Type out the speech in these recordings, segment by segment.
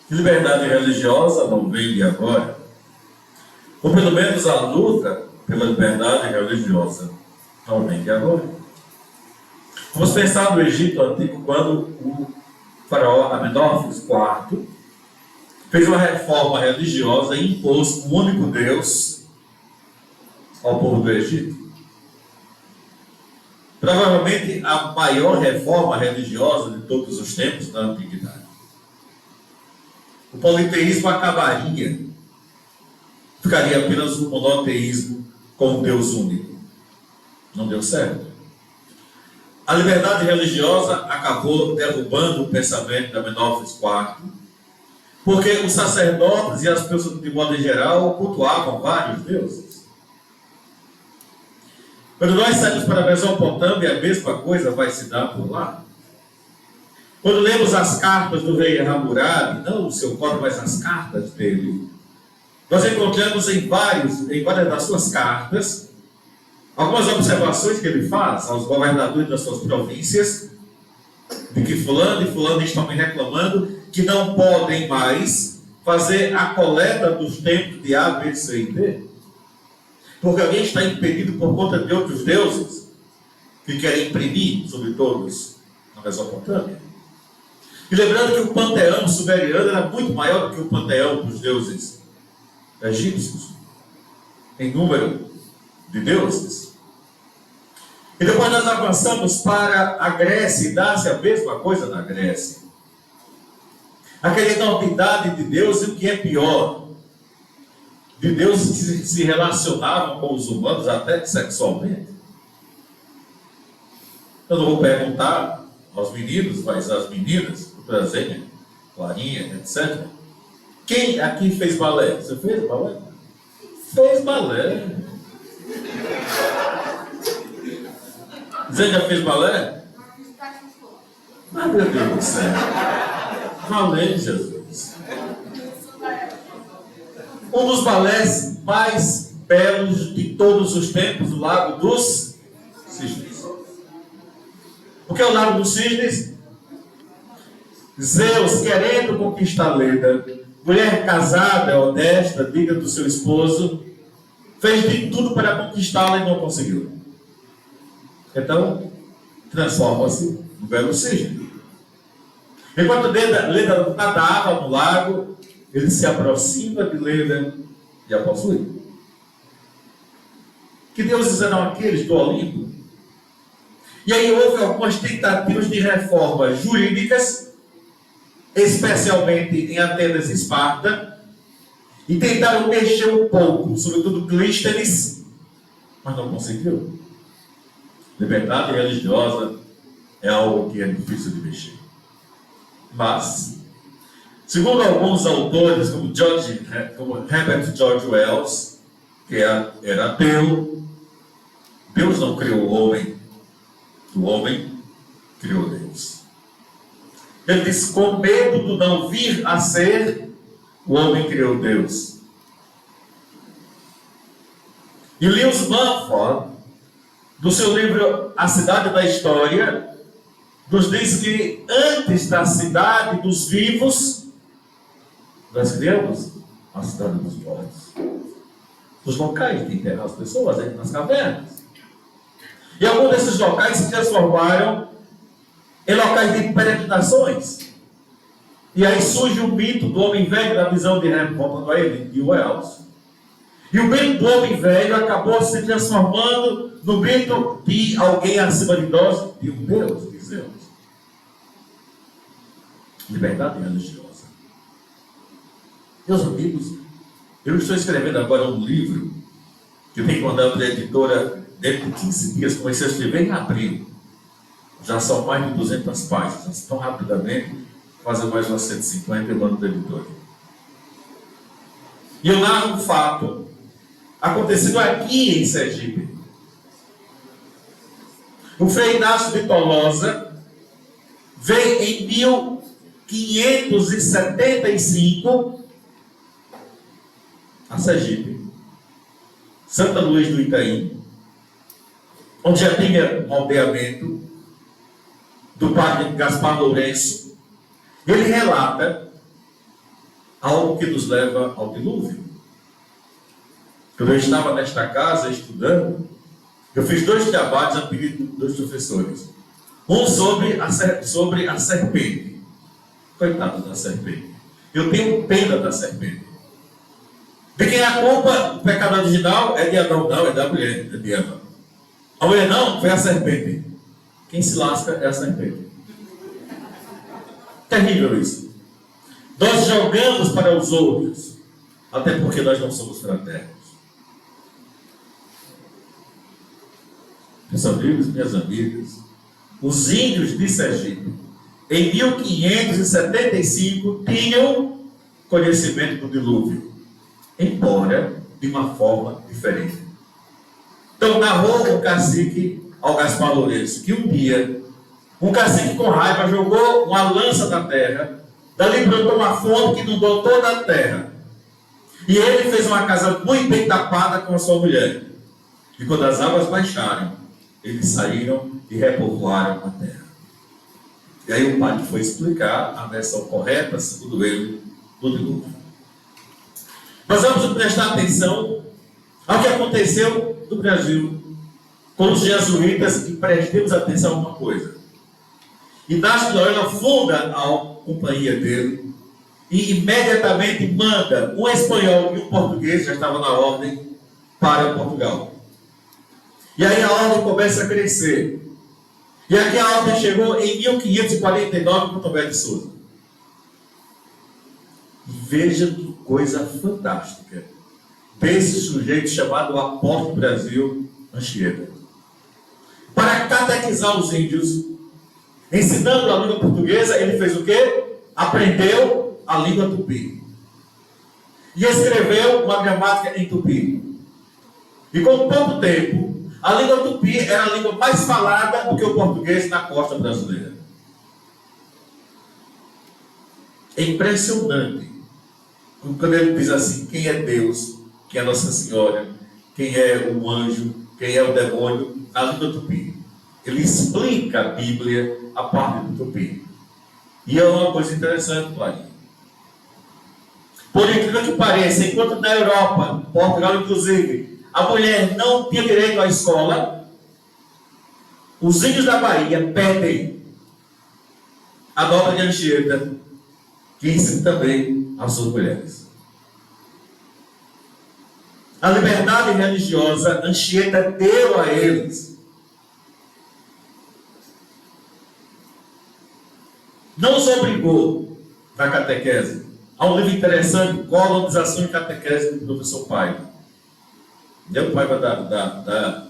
Liberdade religiosa não vem de agora, ou pelo menos a luta pela liberdade religiosa não vem de agora. Vamos pensar no Egito Antigo, quando o faraó Amenófis IV fez uma reforma religiosa e impôs um único Deus ao povo do Egito. Provavelmente a maior reforma religiosa de todos os tempos da antiguidade. O politeísmo acabaria, ficaria apenas um monoteísmo com um Deus único. Não deu certo. A liberdade religiosa acabou derrubando o pensamento de Amenófis IV, porque os sacerdotes e as pessoas de modo geral cultuavam vários deuses. Quando nós saímos para a Mesopotâmia, a mesma coisa vai se dar por lá. Quando lemos as cartas do rei Hammurabi, não o seu código, mas as cartas dele, nós encontramos em várias das suas cartas algumas observações que ele faz aos governadores das suas províncias, de que fulano e fulano estão me reclamando que não podem mais fazer a coleta dos templos de A, B, C e D, porque alguém está impedido por conta de outros deuses que querem imprimir sobre todos na Mesopotâmia. E lembrando que o panteão sumeriano era muito maior do que o panteão dos deuses egípcios, em número de deuses. E depois nós avançamos para a Grécia, e dá-se a mesma coisa na Grécia. Aquela enormidade de Deus, e o que é pior, de deuses que se relacionavam com os humanos até sexualmente. Eu não vou perguntar aos meninos, mas às meninas, o Trazenha, Clarinha, etc. Quem aqui fez balé? Você fez balé? Fez balé. Você já fez balé? Ah, meu Deus do céu. Valeu, Jesus. Um dos balés mais belos de todos os tempos, o Lago dos Cisnes. O que é o Lago dos Cisnes? Zeus, querendo conquistar Leda, mulher casada, honesta, digna do seu esposo, fez de tudo para conquistá-la e não conseguiu. Então, transforma-se no belo cisne. Enquanto Leda nadava no lago, ele se aproxima de Leda e a possui. Que deuses eram aqueles do Olimpo? E aí houve algumas tentativas de reformas jurídicas, especialmente em Atenas e Esparta, e tentaram mexer um pouco, sobretudo Clístenes, mas não conseguiu. Liberdade religiosa é algo que é difícil de mexer. Mas, segundo alguns autores, como Herbert George Wells, que era ateu, Deus não criou o homem criou Deus. Ele diz, com medo do não vir a ser, o homem criou Deus. E Lewis Mumford, do seu livro A Cidade da História, nos diz que antes da cidade dos vivos, nós criamos a cidade dos mortos. Os locais de enterrar as pessoas aí nas cavernas. E alguns desses locais se transformaram em locais de peregrinações. E aí surge o mito do homem velho, da visão de Rembrandt, voltando a ele, de Wells. E o mito do homem velho acabou se transformando no mito de alguém acima de nós, de um Deus, de Zeus. Liberdade religiosa. Meus amigos, eu estou escrevendo agora um livro que eu tenho mandado para a editora dentro de 15 dias. Comecei a escrever em abril. Já são mais de 200 páginas. Tão rapidamente, fazer mais umas 150 e mando para a editora. E eu narro um fato acontecido aqui em Sergipe. O Frei Inácio de Tolosa veio em 1575 a Sergipe, Santa Luz do Itaim, onde já tinha um aldeamento do padre Gaspar Lourenço. Ele relata algo que nos leva ao dilúvio. Quando eu estava nesta casa estudando, eu fiz 2 trabalhos a pedido de 2 professores. Um sobre a serpente. Coitado da serpente. Eu tenho pena da serpente. De quem é a culpa do pecado original é de Adão, não, é da mulher, é de Eva. A mulher não, foi a serpente. Quem se lasca é a serpente. Terrível isso. Nós jogamos para os outros, até porque nós não somos fraternos. Meus amigos, minhas amigas, os índios de Sergipe, em 1575, tinham conhecimento do dilúvio, embora de uma forma diferente. Então, narrou o cacique ao Gaspar Lourenço que um dia, um cacique com raiva jogou uma lança na terra, dali brotou uma fonte que inundou toda a terra. E ele fez uma casa muito bem tapada com a sua mulher. E quando as águas baixaram, eles saíram e repovoaram a terra. E aí o padre foi explicar a versão correta, segundo ele, do dilúvio. Nós vamos prestar atenção ao que aconteceu no Brasil com os jesuítas, e prestemos atenção a uma coisa. Inácio de Loyola funda a companhia dele e imediatamente manda um espanhol e um português, já estava na ordem, para Portugal. E aí a ordem começa a crescer. E aqui a ordem chegou em 1549 com Tomé de Souza. E veja que coisa fantástica desse sujeito chamado Apóstolo Brasil Anchieta. Para catequizar os índios, ensinando a língua portuguesa, ele fez o quê? Aprendeu a língua tupi. E escreveu uma gramática em tupi. E com pouco tempo, a língua tupi era a língua mais falada do que o português na costa brasileira. É impressionante quando ele diz assim: quem é Deus, quem é Nossa Senhora, quem é o anjo, quem é o demônio, na língua tupi. Ele explica a Bíblia a parte do tupi. E é uma coisa interessante, pai. Por incrível que pareça, enquanto na Europa, Portugal inclusive, a mulher não tinha direito à escola, os índios da Bahia pedem a dobra de Anchieta, que ensina também às suas mulheres. A liberdade religiosa, Anchieta deu a eles. Não os obrigou na catequese. Há um livro interessante, Colonização e Catequese, do professor Paiva. Deu Paiva da...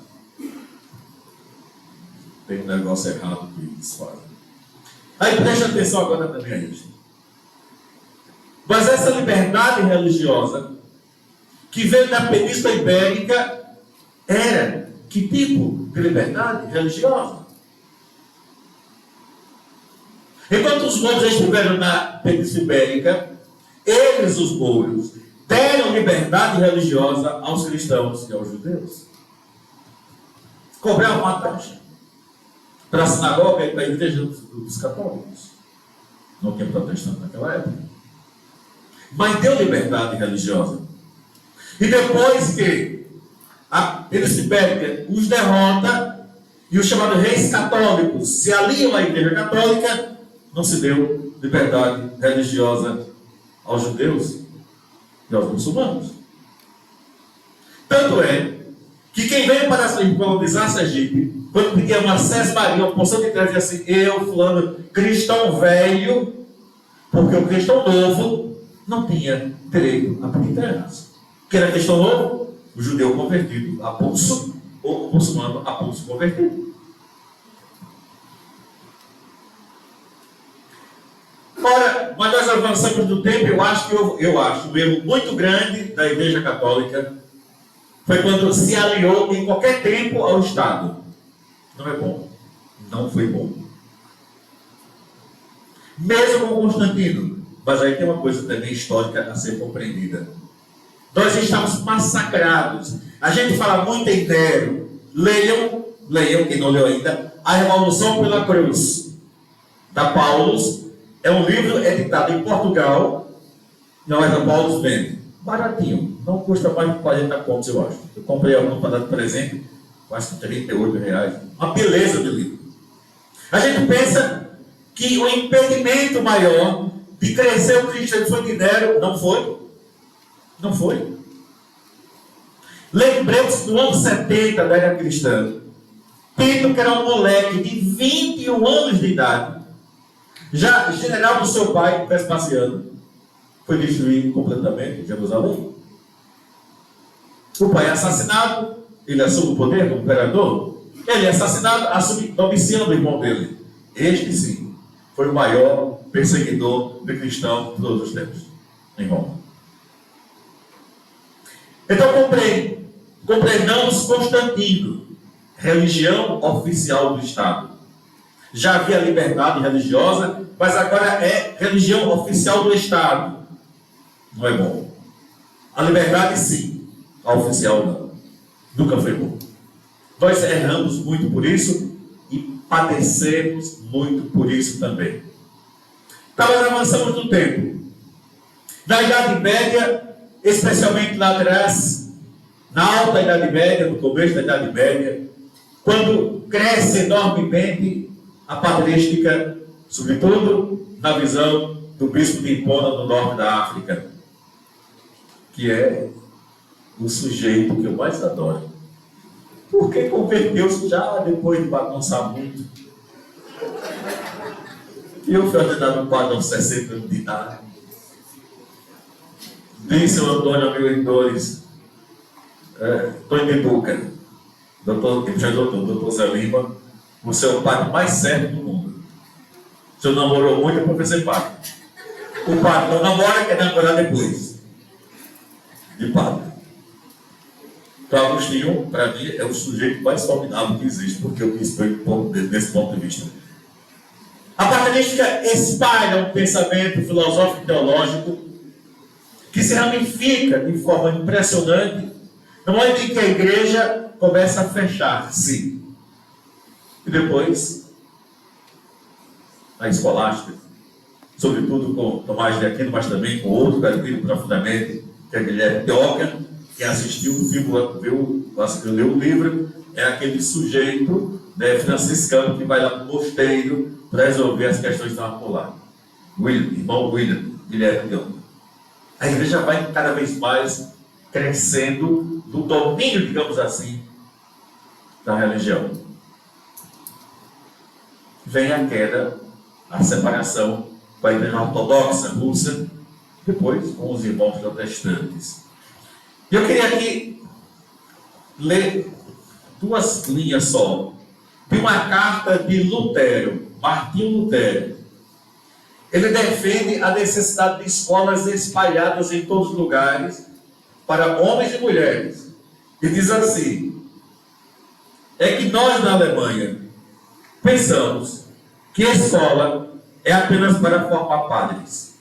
Tem um negócio errado que eles fazem. Aí preste atenção agora também a isso. Mas essa liberdade religiosa que veio da Península Ibérica era que tipo de liberdade religiosa? Enquanto os mouros estiveram na Península Ibérica, eles, os mouros, deram liberdade religiosa aos cristãos e aos judeus. Cobravam uma taxa para a sinagoga e para a igreja dos católicos. Não tinha protestante naquela época. Mas deu liberdade religiosa. E depois que a Península Ibérica os derrota e os chamados reis católicos se aliam à igreja católica, não se deu liberdade religiosa aos judeus e aos muçulmanos. Tanto é que quem veio para colonizar Sergipe, quando pedia uma sesmaria, uma porção de terra, dizia assim: eu, fulano, cristão velho, porque o cristão novo não tinha direito a pedir terras. Que era cristão novo? O judeu convertido a pulso, ou o muçulmano a pulso convertido. Ora, mas nós avançamos no tempo. Eu acho um erro muito grande da Igreja Católica foi quando se aliou em qualquer tempo ao Estado. Não é bom. Não foi bom. Mesmo com Constantino. Mas aí tem uma coisa também histórica a ser compreendida. Nós estamos massacrados. A gente fala muito em Nero. Leiam, quem não leu ainda, A Revolução pela Cruz, da Paulus. É um livro editado em Portugal Na Loja Paulo vende. Baratinho. Não custa mais de 40 contos, eu acho. Eu comprei algum para dar de presente, quase que R$ 38. Uma beleza de livro. A gente pensa que o impedimento maior de crescer o cristianismo foi dinheiro. Não foi. Não foi. Lembremos do ano 70 da era cristã. Pedro, que era um moleque de 21 anos de idade, já general do seu pai, Vespasiano, foi destruído completamente Jerusalém. O pai é assassinado, ele assume o poder como imperador. Ele é assassinado, assume Domiciano, o irmão dele. Este, sim, foi o maior perseguidor de cristãos de todos os tempos, em Roma. Então, compreendamos Constantino, religião oficial do Estado. Já havia liberdade religiosa, mas agora é religião oficial do Estado. Não é bom. A liberdade, sim. A oficial, não. Nunca foi bom. Nós erramos muito por isso e padecemos muito por isso também. Então, nós avançamos no tempo. Na Idade Média, especialmente lá atrás, na alta Idade Média, no começo da Idade Média, quando cresce enormemente a patrística, sobretudo na visão do bispo de Hipona, no norte da África, que é o sujeito que eu mais adoro. Porque converteu-se já depois de bagunçar muito. E eu fui ordenado um padre aos 60 anos de idade. Disse o Antônio Amigo Tony de Duca, doutor Zé Lima, você é o padre mais certo do mundo. O senhor namorou muito, é para ser padre. O padre não namora, quer namorar depois. De padre. Então, Agostinho, para mim, é o sujeito mais formidável que existe, porque eu quis ver desse ponto de vista. A patrística espalha um pensamento filosófico e teológico que se ramifica de forma impressionante no momento em que a igreja começa a fechar-se. E depois, a escolástica, sobretudo com Tomás de Aquino, mas também com outro que admiro profundamente, que é Guilherme Teócan, que assistiu o filme, leu o livro, é aquele sujeito franciscano que vai lá para o mosteiro para resolver as questões da popular. Irmão William, Guilherme Teócan. A igreja vai cada vez mais crescendo no domínio, digamos assim, da religião. Vem a queda, a separação com a igreja ortodoxa russa, depois com os irmãos protestantes. E eu queria aqui ler 2 linhas só de uma carta de Lutero, Martinho Lutero. Ele defende a necessidade de escolas espalhadas em todos os lugares para homens e mulheres. E diz assim: é que nós na Alemanha pensamos que a escola é apenas para formar padres.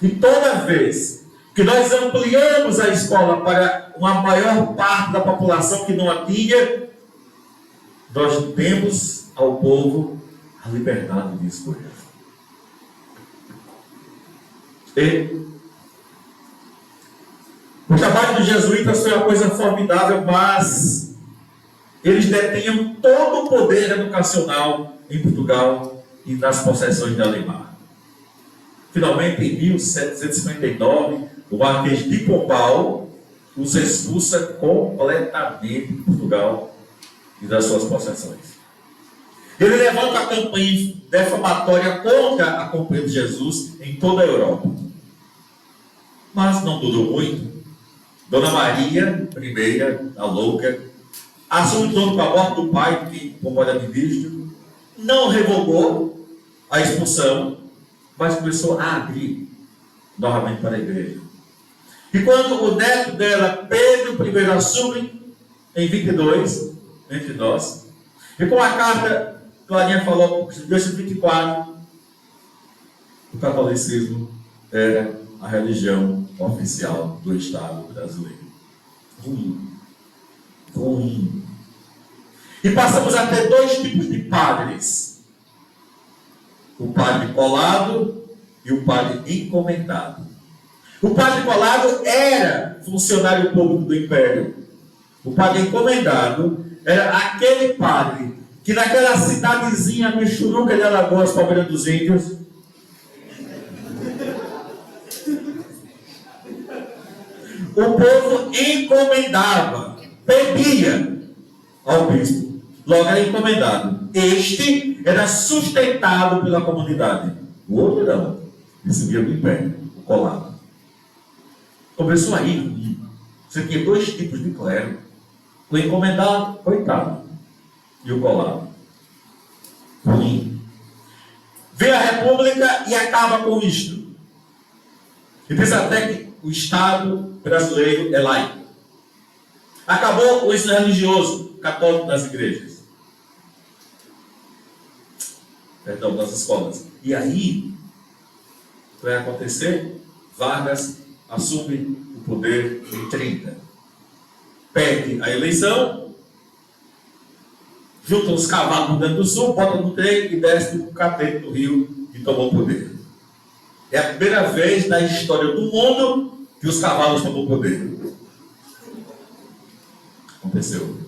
E toda vez que nós ampliamos a escola para uma maior parte da população que não a tinha, nós demos ao povo a liberdade de escolher. E o trabalho dos jesuítas foi uma coisa formidável, mas eles detinham todo o poder educacional em Portugal e nas possessões de Alemar. Finalmente, em 1759, o Marquês de Pombal os expulsa completamente de Portugal e das suas possessões. Ele levanta a campanha defamatória contra a Companhia de Jesus em toda a Europa. Mas não durou muito. Dona Maria I, a louca, assume todo com a morte do pai, que, como era ministro, não revogou a expulsão, mas começou a abrir novamente para a igreja. E quando o neto dela, Pedro I, assume, em 22, entre nós, e com a carta, Clarinha falou, em 1924, o catolicismo era a religião oficial do Estado brasileiro. Ruim. E passamos a ter 2 tipos de padres. O padre colado e o padre encomendado. O padre colado era funcionário público do Império. O padre encomendado era aquele padre que naquela cidadezinha Michuruca de Alagoas, Palmeira dos Índios, o povo encomendava, pedia ao bispo. Logo era encomendado. Este era sustentado pela comunidade. O outro não. Recebia do Império, o colado. Começou aí. Você tinha dois tipos de clero. O encomendado, coitado. E o colado. Ruim. Vem a República e acaba com isto. E diz até que o Estado brasileiro é laico. Acabou o ensino religioso católico das igrejas. Perdão, das escolas. E aí, o que vai acontecer? Vargas assume o poder em 30. Perde a eleição, junta os cavalos do Rio Grande do Sul, bota no trem e desce do catete do Rio e tomou o poder. É a primeira vez na história do mundo que os cavalos tomam o poder. Aconteceu.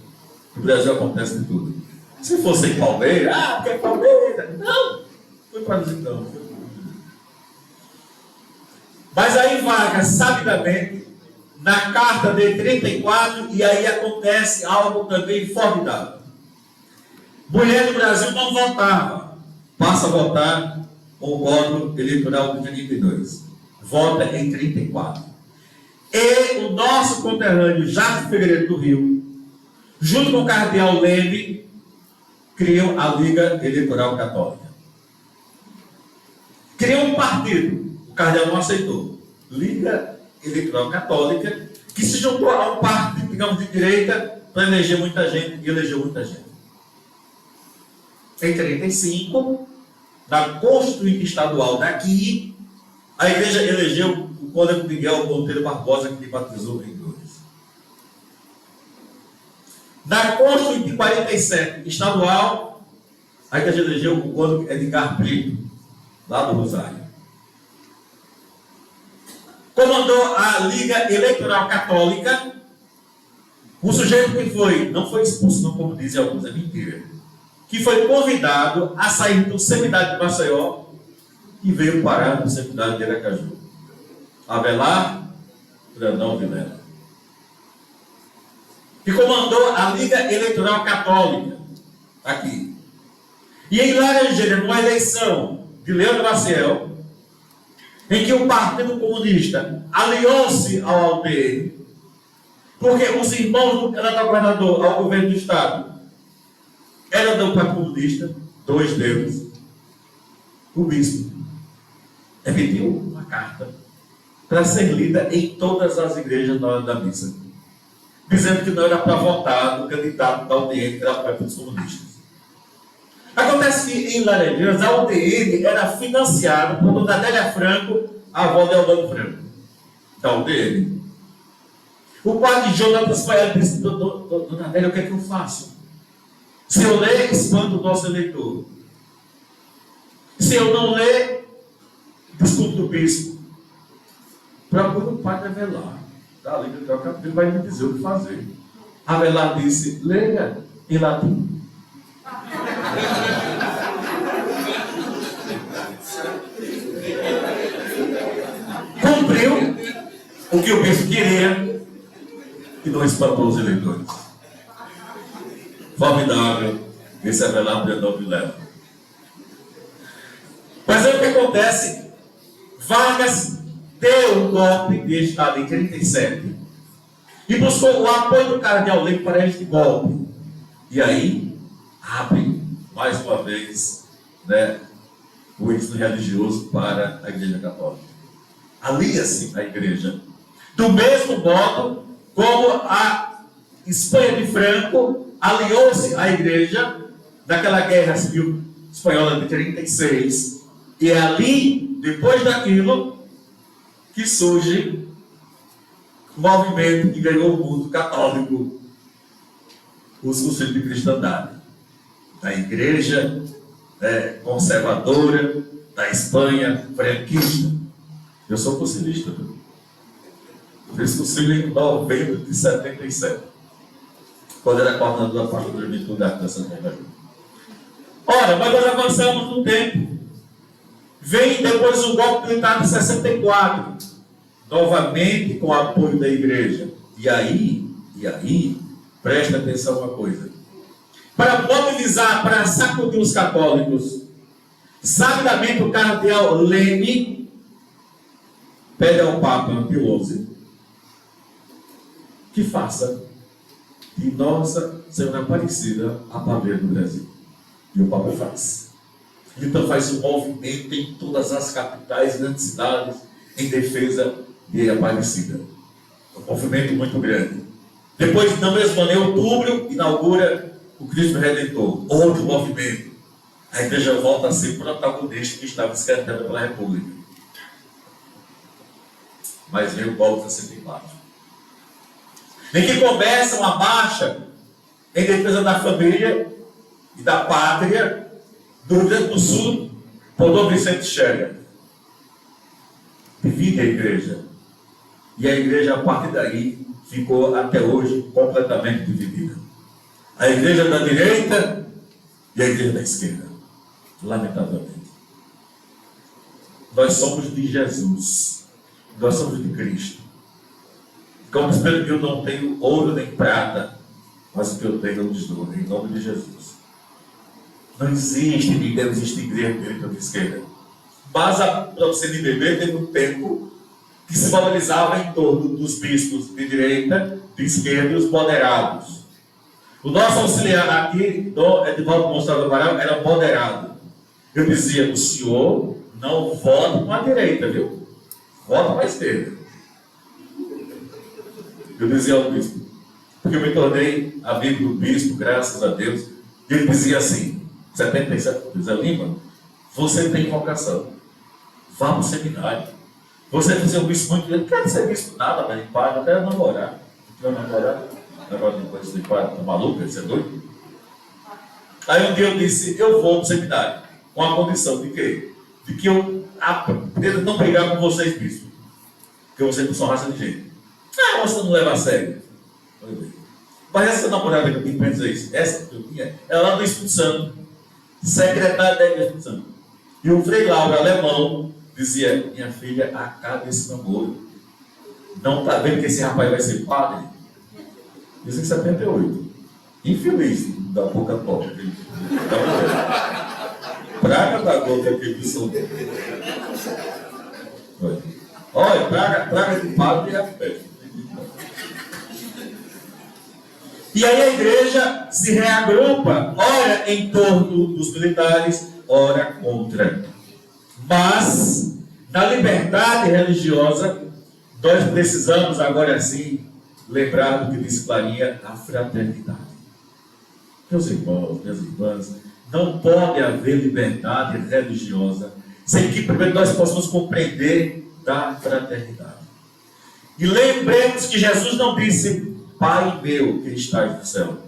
No Brasil acontece de tudo. Se fosse em Palmeiras, porque é Palmeiras. Não, foi para os então. Mas aí Vargas, sabidamente, na carta de 34, e aí acontece algo também formidável. Mulher do Brasil não votava, passa a votar com o voto eleitoral de 32. Vota em 34. E o nosso conterrâneo Jato Figueiredo do Rio, junto com o cardeal Leme, criam a Liga Eleitoral Católica. Criam um partido, o cardeal não aceitou. Liga Eleitoral Católica, que se juntou a um partido, digamos, de direita, para eleger muita gente, e elegeu muita gente. Em 35, na Constituinte Estadual daqui, a igreja elegeu o Cônego Miguel Monteiro Barbosa, que batizou em 2. Na Constituinte 47 estadual, a igreja elegeu o Cônego Edgar Brito, lá do Rosário. Comandou a Liga Eleitoral Católica, um sujeito que foi, não foi expulso, não, como dizem alguns, é mentira, que foi convidado a sair do seminário de Maceió e veio parar no seminário de Aracaju. Avelar Brandão Vilela. Que comandou a Liga Eleitoral Católica, aqui. E em Laranjeira, numa eleição de Leandro Maciel, em que o Partido Comunista aliou-se ao AUTN, porque os irmãos do governador ao governo do Estado eram do Partido Comunista, 2 deles, o bispo emitiu uma carta para ser lida em todas as igrejas na hora da missa, dizendo que não era para votar no candidato da UDN, que era para os comunistas. Acontece que em Laranjeiras, a UDN era financiada por Dona Adélia Franco, a avó de Albano Franco, da UDN. O padre Jonatas Fael disse: Dona Adélia, o que é que eu faço? Se eu ler, espanto o nosso eleitor. Se eu não ler, discuto do bispo. Procura o padre Avelar. Da Liga Eleitoral Católica, ele vai me dizer o que fazer. Avelar disse: leia em latim. Cumpriu o que o bispo queria e não espantou os eleitores. Formidável esse Avelar Brandão Vilela. Mas aí o que acontece? Vargas deu um golpe de Estado em 37 e buscou o apoio do cardeal Leme para este golpe. E aí abre mais uma vez, né, o ensino religioso para a Igreja Católica. Alia-se a Igreja do mesmo modo como a Espanha de Franco aliou-se à Igreja naquela Guerra Civil Espanhola de 36. E é ali, depois daquilo, que surge o movimento que ganhou o mundo católico, os concílios de cristandade. A igreja conservadora, da Espanha, franquista. Eu sou concilista. Fiz concílio em novembro de 77, quando era coordenador da parte da juventude da Santa Catarina. Ora, mas nós avançamos no tempo. Vem depois o golpe militar de 64, novamente com o apoio da igreja. E aí, presta atenção uma coisa. Para mobilizar, para sacudir os católicos, sabidamente o cardeal Leme pede ao Papa Pio XI que faça de Nossa Senhora Aparecida a padroeira do Brasil. E o Papa faz. Então faz um movimento em todas as capitais e grandes cidades em defesa de Aparecida. Um movimento muito grande. Depois, no mesmo ano, em outubro, inaugura o Cristo Redentor. Outro movimento. A igreja volta a ser protagonista que estava esquecendo pela República. Mas vem o golpe de 64. Em que começa uma marcha em defesa da família e da pátria do Rio Grande do Sul por Dom Vicente Scherer. Divide a igreja. E a igreja, a partir daí, ficou até hoje completamente dividida. A igreja da direita e a igreja da esquerda. Lamentavelmente. Nós somos de Jesus. Nós somos de Cristo. Como espero que eu não tenho ouro nem prata, mas o que eu tenho eu lhes dou, em nome de Jesus. Não existe igreja de direita ou de esquerda. Mas para você de beber, teve um tempo que se mobilizava em torno dos bispos de direita, de esquerda e os moderados. O nosso auxiliar aqui, Edivaldo Monstro do Amaral, era moderado. Eu dizia, o senhor não vota com a direita, viu? Vota com a esquerda. Eu dizia ao bispo, porque eu me tornei amigo do bispo, graças a Deus, e ele dizia assim, 77, José Lima, você tem vocação, vá para o seminário. Você vai ser um bispo muito, eu não quero ser bispo nada, mas em padre, eu quero namorar. Eu quero namorar, agora depois de padre, tá maluco, você é doido? Aí um dia eu disse, eu vou para o seminário, com a condição de quê? De que eu não brigar com vocês, bispo, porque vocês não são raça de gente. Ah, você não leva a sério. Mas essa namorada que eu tenho para dizer isso, essa que eu tinha, ela lá do Espírito Santo, secretária da Igreja do Espírito Santo. E o Frei Lauro, alemão, dizia, minha filha, acabe esse namoro. Não está vendo que esse rapaz vai ser padre? Isso em 78. Infeliz da boca torta. Praga da gota que ele soltou. Olha, praga de padre e a festa. E aí a igreja se reagrupa, ora em torno dos militares, ora contra. Mas, na liberdade religiosa, nós precisamos agora sim lembrar do que diz Clarinha, a fraternidade. Meus irmãos, minhas irmãs, não pode haver liberdade religiosa sem que primeiro nós possamos compreender da fraternidade. E lembremos que Jesus não disse, Pai meu que estás no céu,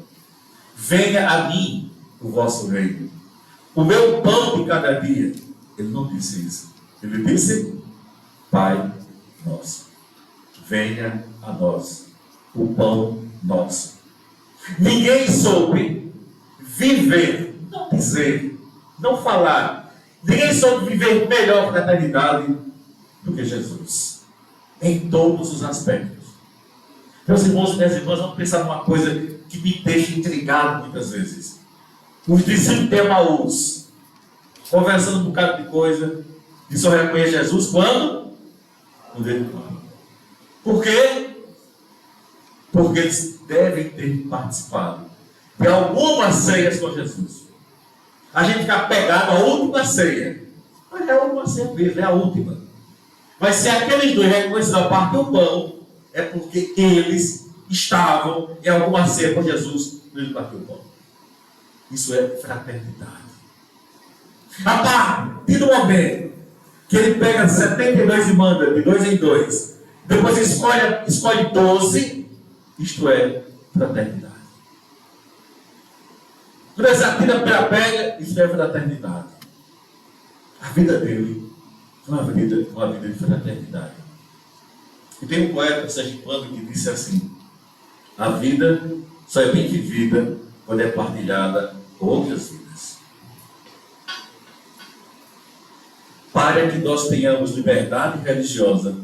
venha a mim o vosso reino, o meu pão de cada dia. Ele não disse isso. Ele disse, Pai nosso, venha a nós o pão nosso. Ninguém soube viver, não dizer, não falar, ninguém soube viver melhor na eternidade do que Jesus, em todos os aspectos. Meus irmãos e minhas irmãs, vamos pensar numa coisa que me deixa intrigado muitas vezes. Os discípulos de Emaús, conversando um bocado de coisa, e só reconhece Jesus quando? Quando ele fala. Por quê? Porque eles devem ter participado de algumas ceias com Jesus. A gente fica pegado à última ceia. Mas é a última ceia mesmo, é a última. Mas se aqueles dois reconheceram a parte do pão, é porque eles estavam em alguma ceia com Jesus quando ele partiu o pão. Isso é fraternidade. A partir do momento que ele pega 72 e manda de 2 em 2, depois escolhe 12, isto é fraternidade. Quando ele atira pela pega, isso é fraternidade. A vida dele foi uma vida de fraternidade. E tem um poeta, sergipano, que disse assim: a vida só é bem vivida quando é partilhada com outras vidas. Para que nós tenhamos liberdade religiosa,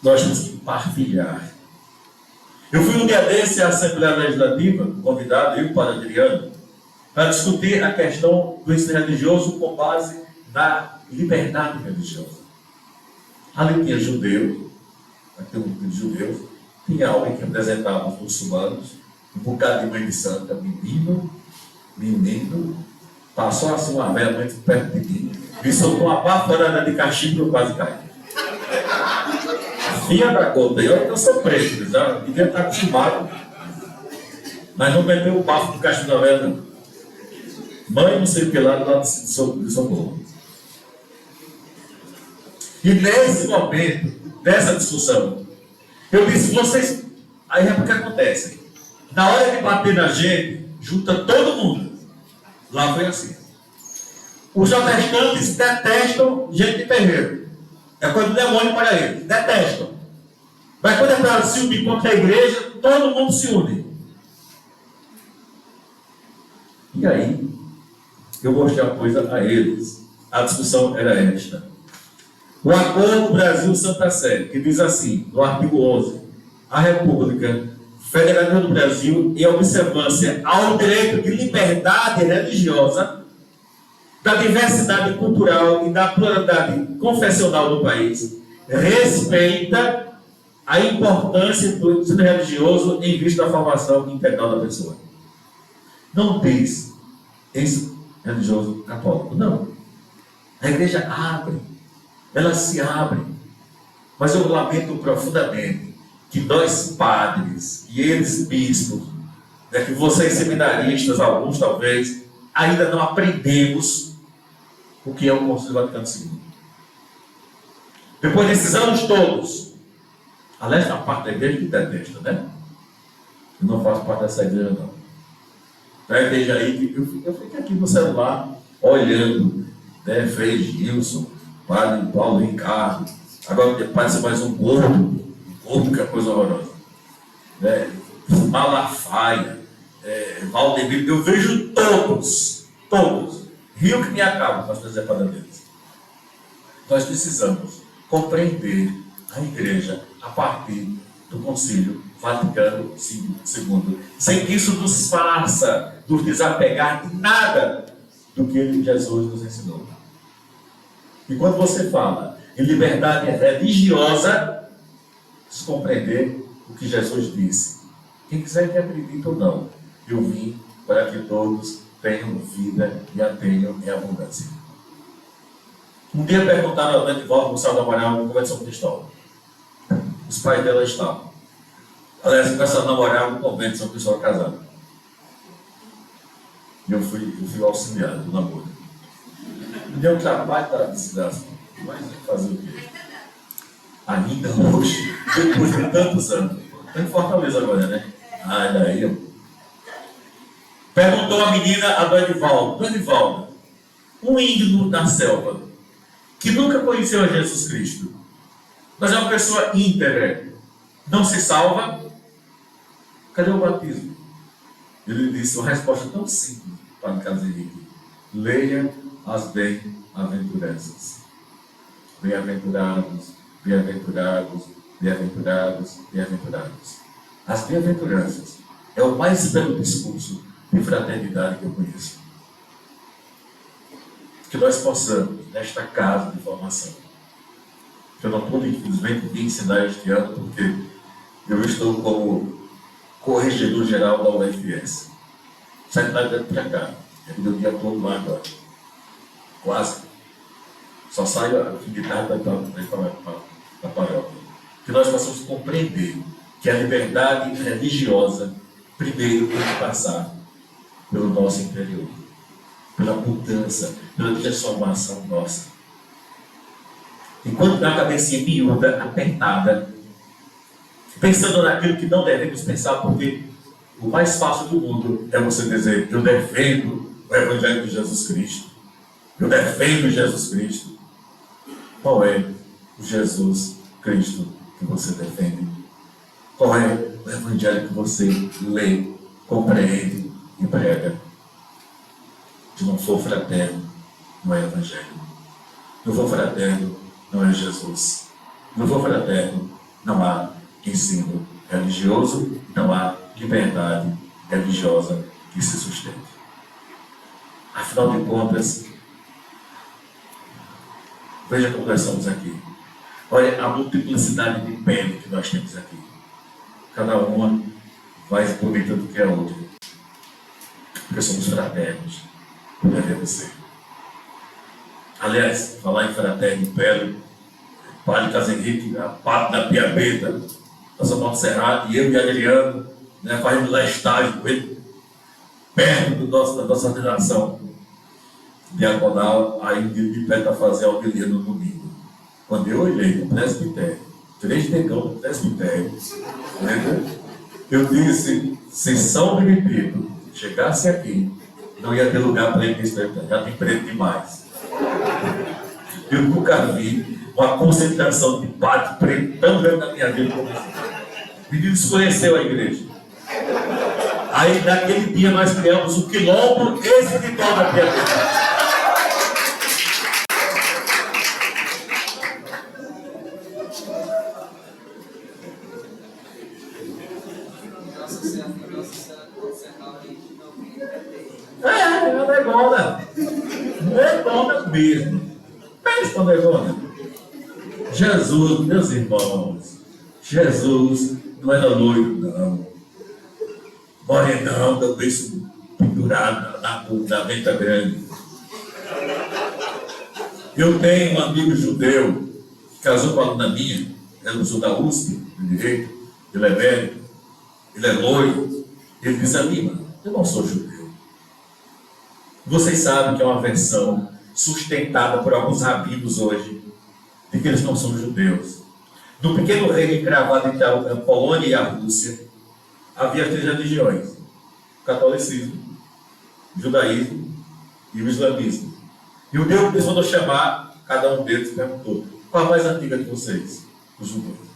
nós temos que partilhar. Eu fui um dia desse à Assembleia Legislativa, convidado, eu e o padre Adriano, para discutir a questão do ensino religioso com base na liberdade religiosa. Ali tinha judeu, aqui um grupo de judeus, tinha alguém que representava os muçulmanos, um bocado de mãe de santa, menino, passou assim uma velha muito perto de mim, me soltou uma baforada de cachimbo, eu quase caí. Filha da conta, eu sou preto, já devia estar acostumado, mas não meteu o bafo do cachimbo da velha, não. Mãe não sei o que lá de Socorro. E nesse momento, dessa discussão, eu disse: vocês. Aí é o que acontece. Na hora de bater na gente, junta todo mundo. Lá foi assim. Os protestantes detestam gente de terreiro. É coisa do demônio para eles. Detestam. Mas quando é para se unir contra a igreja, todo mundo se une. E aí, eu mostrei uma coisa a eles. A discussão era esta. O Acordo Brasil-Santa Sé, que diz assim, no artigo 11, a República Federal do Brasil, em observância ao direito de liberdade religiosa, da diversidade cultural e da pluralidade confessional do país, respeita a importância do ensino religioso em vista da formação integral da pessoa. Não diz ensino religioso católico, não. A igreja abre, ela se abre. Mas eu lamento profundamente que nós padres, e eles bispos, que vocês seminaristas, alguns talvez, ainda não aprendemos o que é o Concílio Vaticano II. Depois desses anos todos, aliás, na parte da igreja que detesta, né? Eu não faço parte dessa igreja, não. A igreja aí, eu fico aqui no celular, olhando, né? Frei Gilson, padre Paulo Ricardo, agora parece mais um gordo que é coisa horrorosa. Né? Malafaia, Valdemiro, eu vejo todos, rio que me acaba com as presepadas deles. Nós precisamos compreender a igreja a partir do Concílio Vaticano II, sem que isso nos faça nos desapegar de nada do que Jesus nos ensinou. E quando você fala em liberdade religiosa, precisa compreender o que Jesus disse. Quem quiser que acredite ou não, eu vim para que todos tenham vida e a tenham em abundância. Um dia perguntaram a Dani Volta, Gonçalo Amaral, no convento de São Cristóvão. Os pais dela estavam. Aliás, começaram a namorar no convento de São Cristóvão casado. E eu fui auxiliar do namoro. Me deu um trabalho para a desgraça. Mas fazer o quê? Ainda hoje, depois de tantos anos. Estou em Fortaleza agora, né? Daí eu. Perguntou a menina a Danivalda, um índio na selva, que nunca conheceu a Jesus Cristo, mas é uma pessoa íntegra, não se salva, cadê o batismo? Ele disse uma resposta tão simples para o Carlos Henrique: leia as bem-aventuranças. Bem-aventurados, bem-aventurados, bem-aventurados, bem-aventurados. As bem-aventuranças é o mais belo discurso de fraternidade que eu conheço. Que nós possamos, nesta casa de formação, que eu não pude, infelizmente, vir ensinar este ano, porque eu estou como corregedor geral da UFS. Sai daqui para cá, eu dou o dia todo lá agora. Quase. Só saio a fim de tarde da paróquia. Que nós possamos compreender que a liberdade religiosa primeiro tem que passar pelo nosso interior, pela mudança, pela transformação nossa. Enquanto na cabecinha miúda, apertada, pensando naquilo que não devemos pensar, porque o mais fácil do mundo é você dizer: eu defendo o Evangelho de Jesus Cristo. Eu defendo Jesus Cristo. Qual é o Jesus Cristo que você defende? Qual é o evangelho que você lê, compreende e prega? Se não for fraterno, não é evangelho. Se não for fraterno, não é Jesus. Se não for fraterno, não há ensino religioso, não há liberdade religiosa que se sustente. Afinal de contas, veja como nós somos aqui. Olha a multiplicidade de pele que nós temos aqui. Cada uma mais bonita do que a outra. Porque somos fraternos. Devemos ser. Aliás, falar em fraterno e pele, Padre Carlos Henrique, a parte da Piabeta, nós somos Serrado, e eu e Adriano, né, fazendo lá estágio com ele, perto da nossa ordenação diaconal, aí me pede para fazer a homilia no domingo. Quando eu olhei no presbitério, 3 negão no presbitério, lembra? Eu disse, se São Benedito chegasse aqui, não ia ter lugar para ele despertar, já tem preto demais. Eu nunca vi uma concentração de padre preto tão grande na minha vida como esse. O menino desconheceu a igreja. Aí naquele dia nós criamos o quilombo espiritual da Piabeta. É negona. Negona mesmo. Pensa com negona. Jesus, meus irmãos, Jesus não era loiro, não. Morenão, do beijo pendurado na venta grande. Eu tenho um amigo judeu que casou com uma aluna minha, ela usou da USP, de Direito, ele é velho, ele é loiro. Ele diz a mim, eu não sou judeu. Vocês sabem que é uma versão sustentada por alguns rabinos hoje, de que eles não são judeus. No pequeno reino encravado entre a Polônia e a Rússia, havia 3 religiões: o catolicismo, o judaísmo e o islamismo. E o Deus que mandou chamar, cada um deles perguntou, qual a mais antiga de vocês? Os judeus.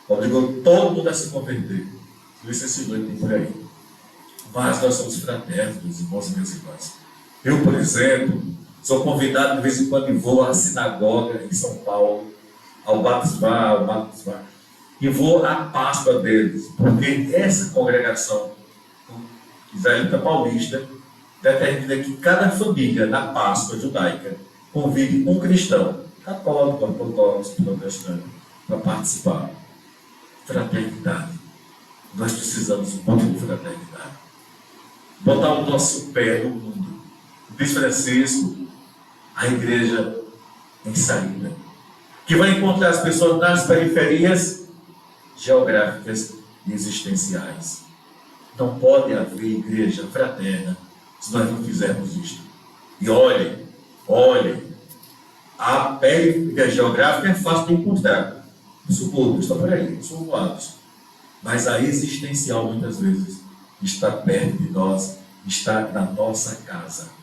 Obrigou todo mundo a se converter. Isso esse doido tem por aí. Mas nós somos fraternos, meus irmãos e minhas irmãs. Eu, por exemplo, sou convidado de vez em quando e vou à sinagoga em São Paulo, ao batismar, e vou à Páscoa deles, porque essa congregação israelita paulista determina que cada família na Páscoa judaica convide um cristão, católico, ortodoxo, protestante, para participar. Fraternidade. Nós precisamos muito de fraternidade. Botar o nosso pé no mundo. Diz Francisco, a igreja em saída, que vai encontrar as pessoas nas periferias geográficas e existenciais. Não pode haver igreja fraterna se nós não fizermos isto. E olhem, a periferia geográfica é fácil de encontrar. Os subúrbios estão por aí, os povoados. Mas a existencial, muitas vezes, está perto de nós, está na nossa casa.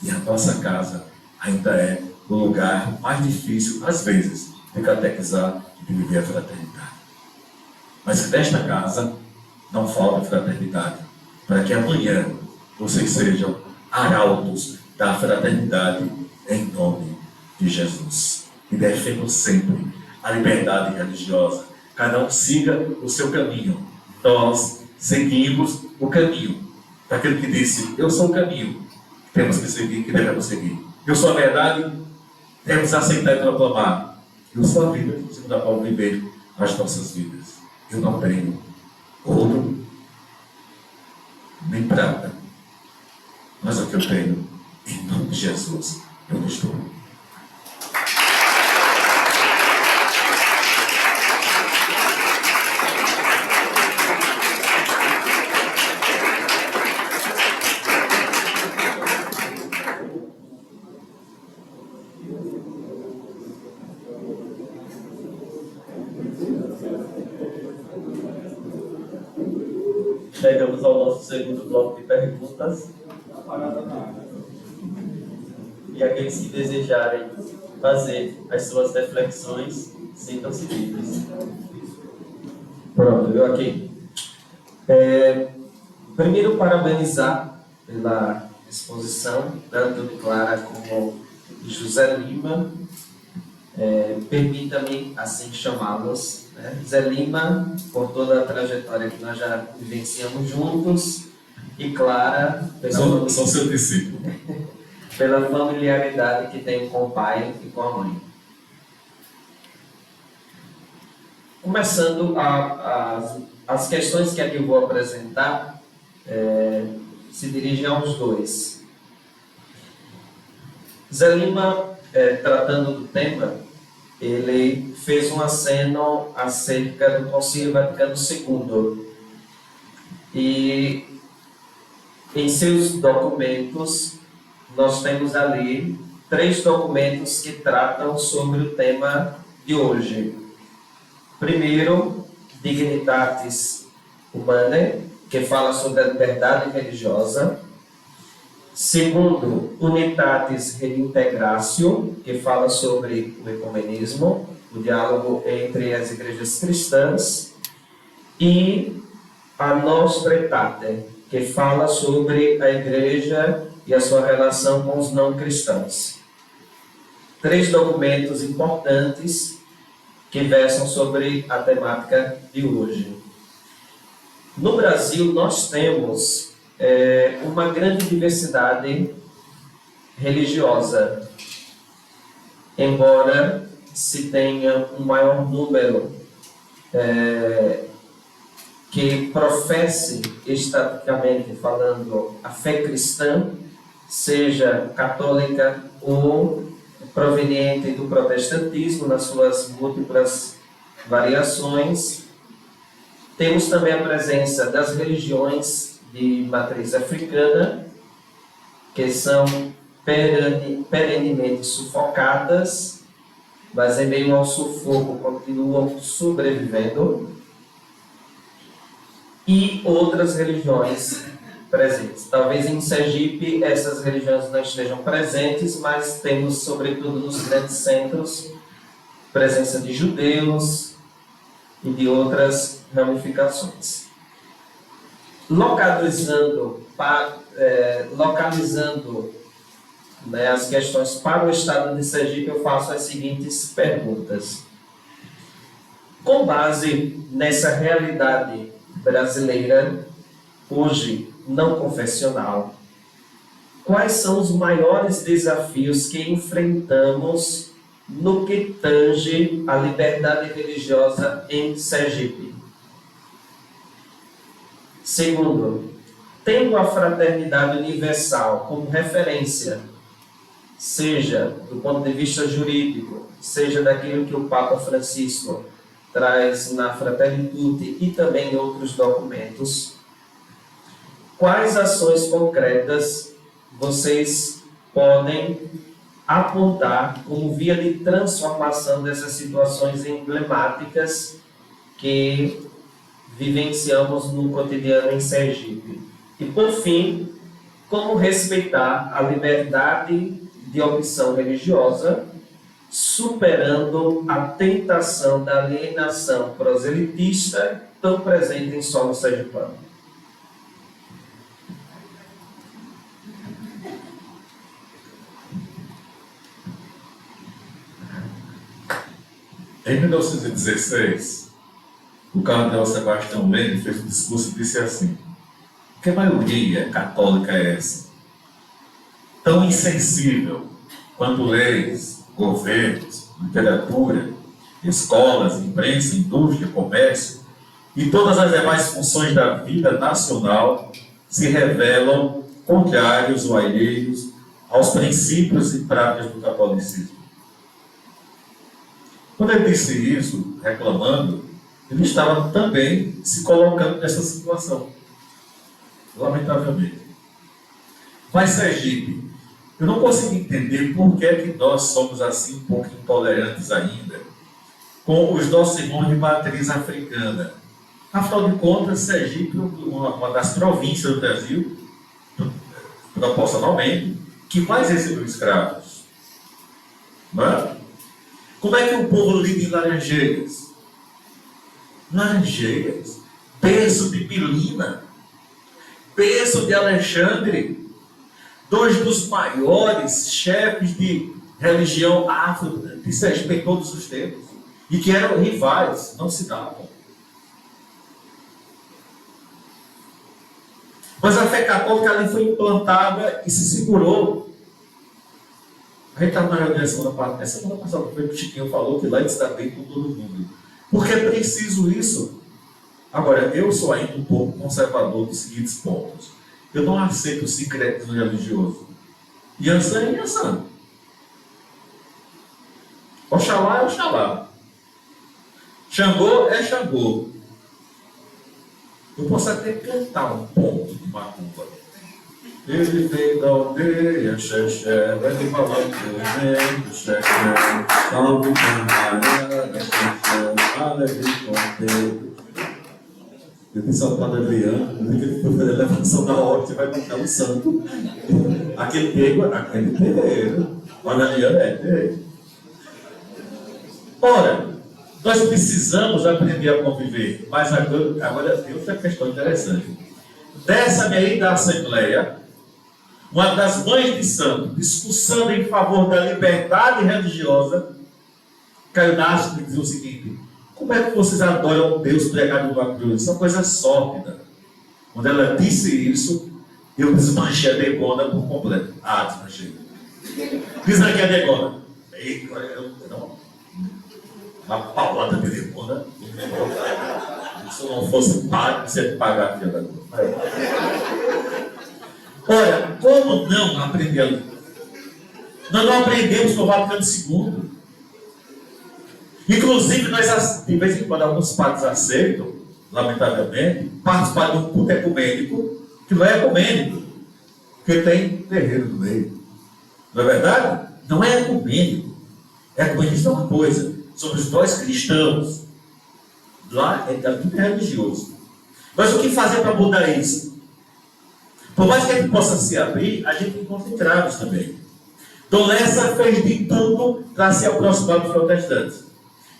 E a nossa casa ainda é o lugar mais difícil, às vezes, de catequizar e de viver a fraternidade. Mas que nesta casa não falta fraternidade, para que amanhã vocês sejam arautos da fraternidade em nome de Jesus. E defendam sempre a liberdade religiosa. Cada um siga o seu caminho. Nós seguimos o caminho daquele que disse, eu sou o caminho. Temos que seguir, que devemos seguir. Eu sou a verdade, temos aceitar e proclamar. Eu sou a vida, segundo a Paulo, viver as nossas vidas. Eu não tenho ouro, nem prata, mas o que eu tenho, em nome de Jesus, eu lhes dou. Chegamos ao nosso segundo bloco de perguntas. e aqueles que desejarem fazer as suas reflexões, sintam-se livres. Pronto, eu aqui. Primeiro, parabenizar pela exposição, tanto de Clara como de José Lima. Permita-me assim chamá-los, né? Zé Lima, por toda a trajetória que nós já vivenciamos juntos, e Clara, sou seu discípulo. pela familiaridade que tenho com o pai e com a mãe. Começando as questões que aqui eu vou apresentar, se dirigem aos dois. Zé Lima, tratando do tema, ele fez um aceno acerca do Concílio Vaticano II. E em seus documentos, nós temos ali 3 documentos que tratam sobre o tema de hoje. Primeiro, Dignitatis Humanae, que fala sobre a liberdade religiosa. Segundo, Unitatis Redintegratio, que fala sobre o ecumenismo, o diálogo entre as igrejas cristãs. E a Nostra Aetate, que fala sobre a igreja e a sua relação com os não cristãos. 3 documentos importantes que versam sobre a temática de hoje. No Brasil, nós temos uma grande diversidade religiosa, embora se tenha um maior número que professe, estaticamente falando, a fé cristã, seja católica ou proveniente do protestantismo, nas suas múltiplas variações. Temos também a presença das religiões de matriz africana, que são perenemente sufocadas, mas em meio ao sufoco continuam sobrevivendo, e outras religiões presentes. Talvez em Sergipe essas religiões não estejam presentes, mas temos, sobretudo nos grandes centros, presença de judeus e de outras ramificações. Localizando as questões para o estado de Sergipe, eu faço as seguintes perguntas. Com base nessa realidade brasileira, hoje não confessional, quais são os maiores desafios que enfrentamos no que tange a liberdade religiosa em Sergipe? Segundo, tendo a fraternidade universal como referência, seja do ponto de vista jurídico, seja daquilo que o Papa Francisco traz na Fratelli Tutti e também em outros documentos, quais ações concretas vocês podem apontar como via de transformação dessas situações emblemáticas que vivenciamos no cotidiano em Sergipe? E, por fim, como respeitar a liberdade de opção religiosa, superando a tentação da alienação proselitista tão presente em solo sergipano? Em 1916, o cardeal Sebastião Leme fez um discurso e disse assim: que maioria católica é essa? Tão insensível quanto leis, governos, literatura, escolas, imprensa, indústria, comércio e todas as demais funções da vida nacional se revelam contrários ou alheios aos princípios e práticas do catolicismo. Quando ele disse isso, reclamando, ele estava também se colocando nessa situação, lamentavelmente. Mas Sergipe, eu não consigo entender por que é que nós somos assim um pouco intolerantes ainda com os nossos irmãos de matriz africana. Afinal de contas, Sergipe é uma das províncias do Brasil, proporcionalmente, que mais recebeu escravos. Não é? Como é que o povo lida em Laranjeiras? Laranjeiras, berço de Pilina, berço de Alexandre, dois dos maiores chefes de religião afro que se respeitam em todos os tempos e que eram rivais, não se davam. Mas a fé católica ali foi implantada e se segurou. A gente estava na reunião semana passada, foi que o Chiquinho falou que lá ele está bem com todo mundo. Porque é preciso isso. Agora, eu sou ainda um pouco conservador dos seguintes pontos. Eu não aceito o sincretismo religioso. Yansan é Yansan. Oxalá é Oxalá. Xangô é Xangô. Eu posso até cantar um ponto de macumba. Ele veio da aldeia, xexé, vai te falar que xexé, salve camarada, xexé, alegre contente. Eu tenho só para Adriano, ele foi fazer a elevação da hora, você vai cantar o santo. Aquele terreiro, olha ali, é terreiro. Ora, nós precisamos aprender a conviver, mas agora tem outra questão interessante. Dessa-me aí da Assembleia, uma das mães de santo, discussando em favor da liberdade religiosa, Caio Nascimento dizia o seguinte: como é que vocês adoram Deus pregado numa cruz? Isso é uma coisa sórdida. Quando ela disse isso, eu desmanchei a Degona por completo. Desmanchei. Desmanchei a Degona. Uma paulada de Degona. Se eu não fosse pago, você ia pagar a filha da Degona. Olha, como não aprender a ler? Nós não aprendemos no Vaticano II. Inclusive, nós, de vez em quando, alguns padres aceitam, lamentavelmente, participar de um culto ecumênico, que não é ecumênico, porque tem terreiro no meio. Não é verdade? Não é ecumênico. Ecumenismo é uma coisa. Somos nós cristãos. Lá é tudo religioso. Mas o que fazer para mudar isso? Por mais que a gente possa se abrir, a gente encontra entraves também. Dom Lessa fez de tudo para se aproximar dos protestantes.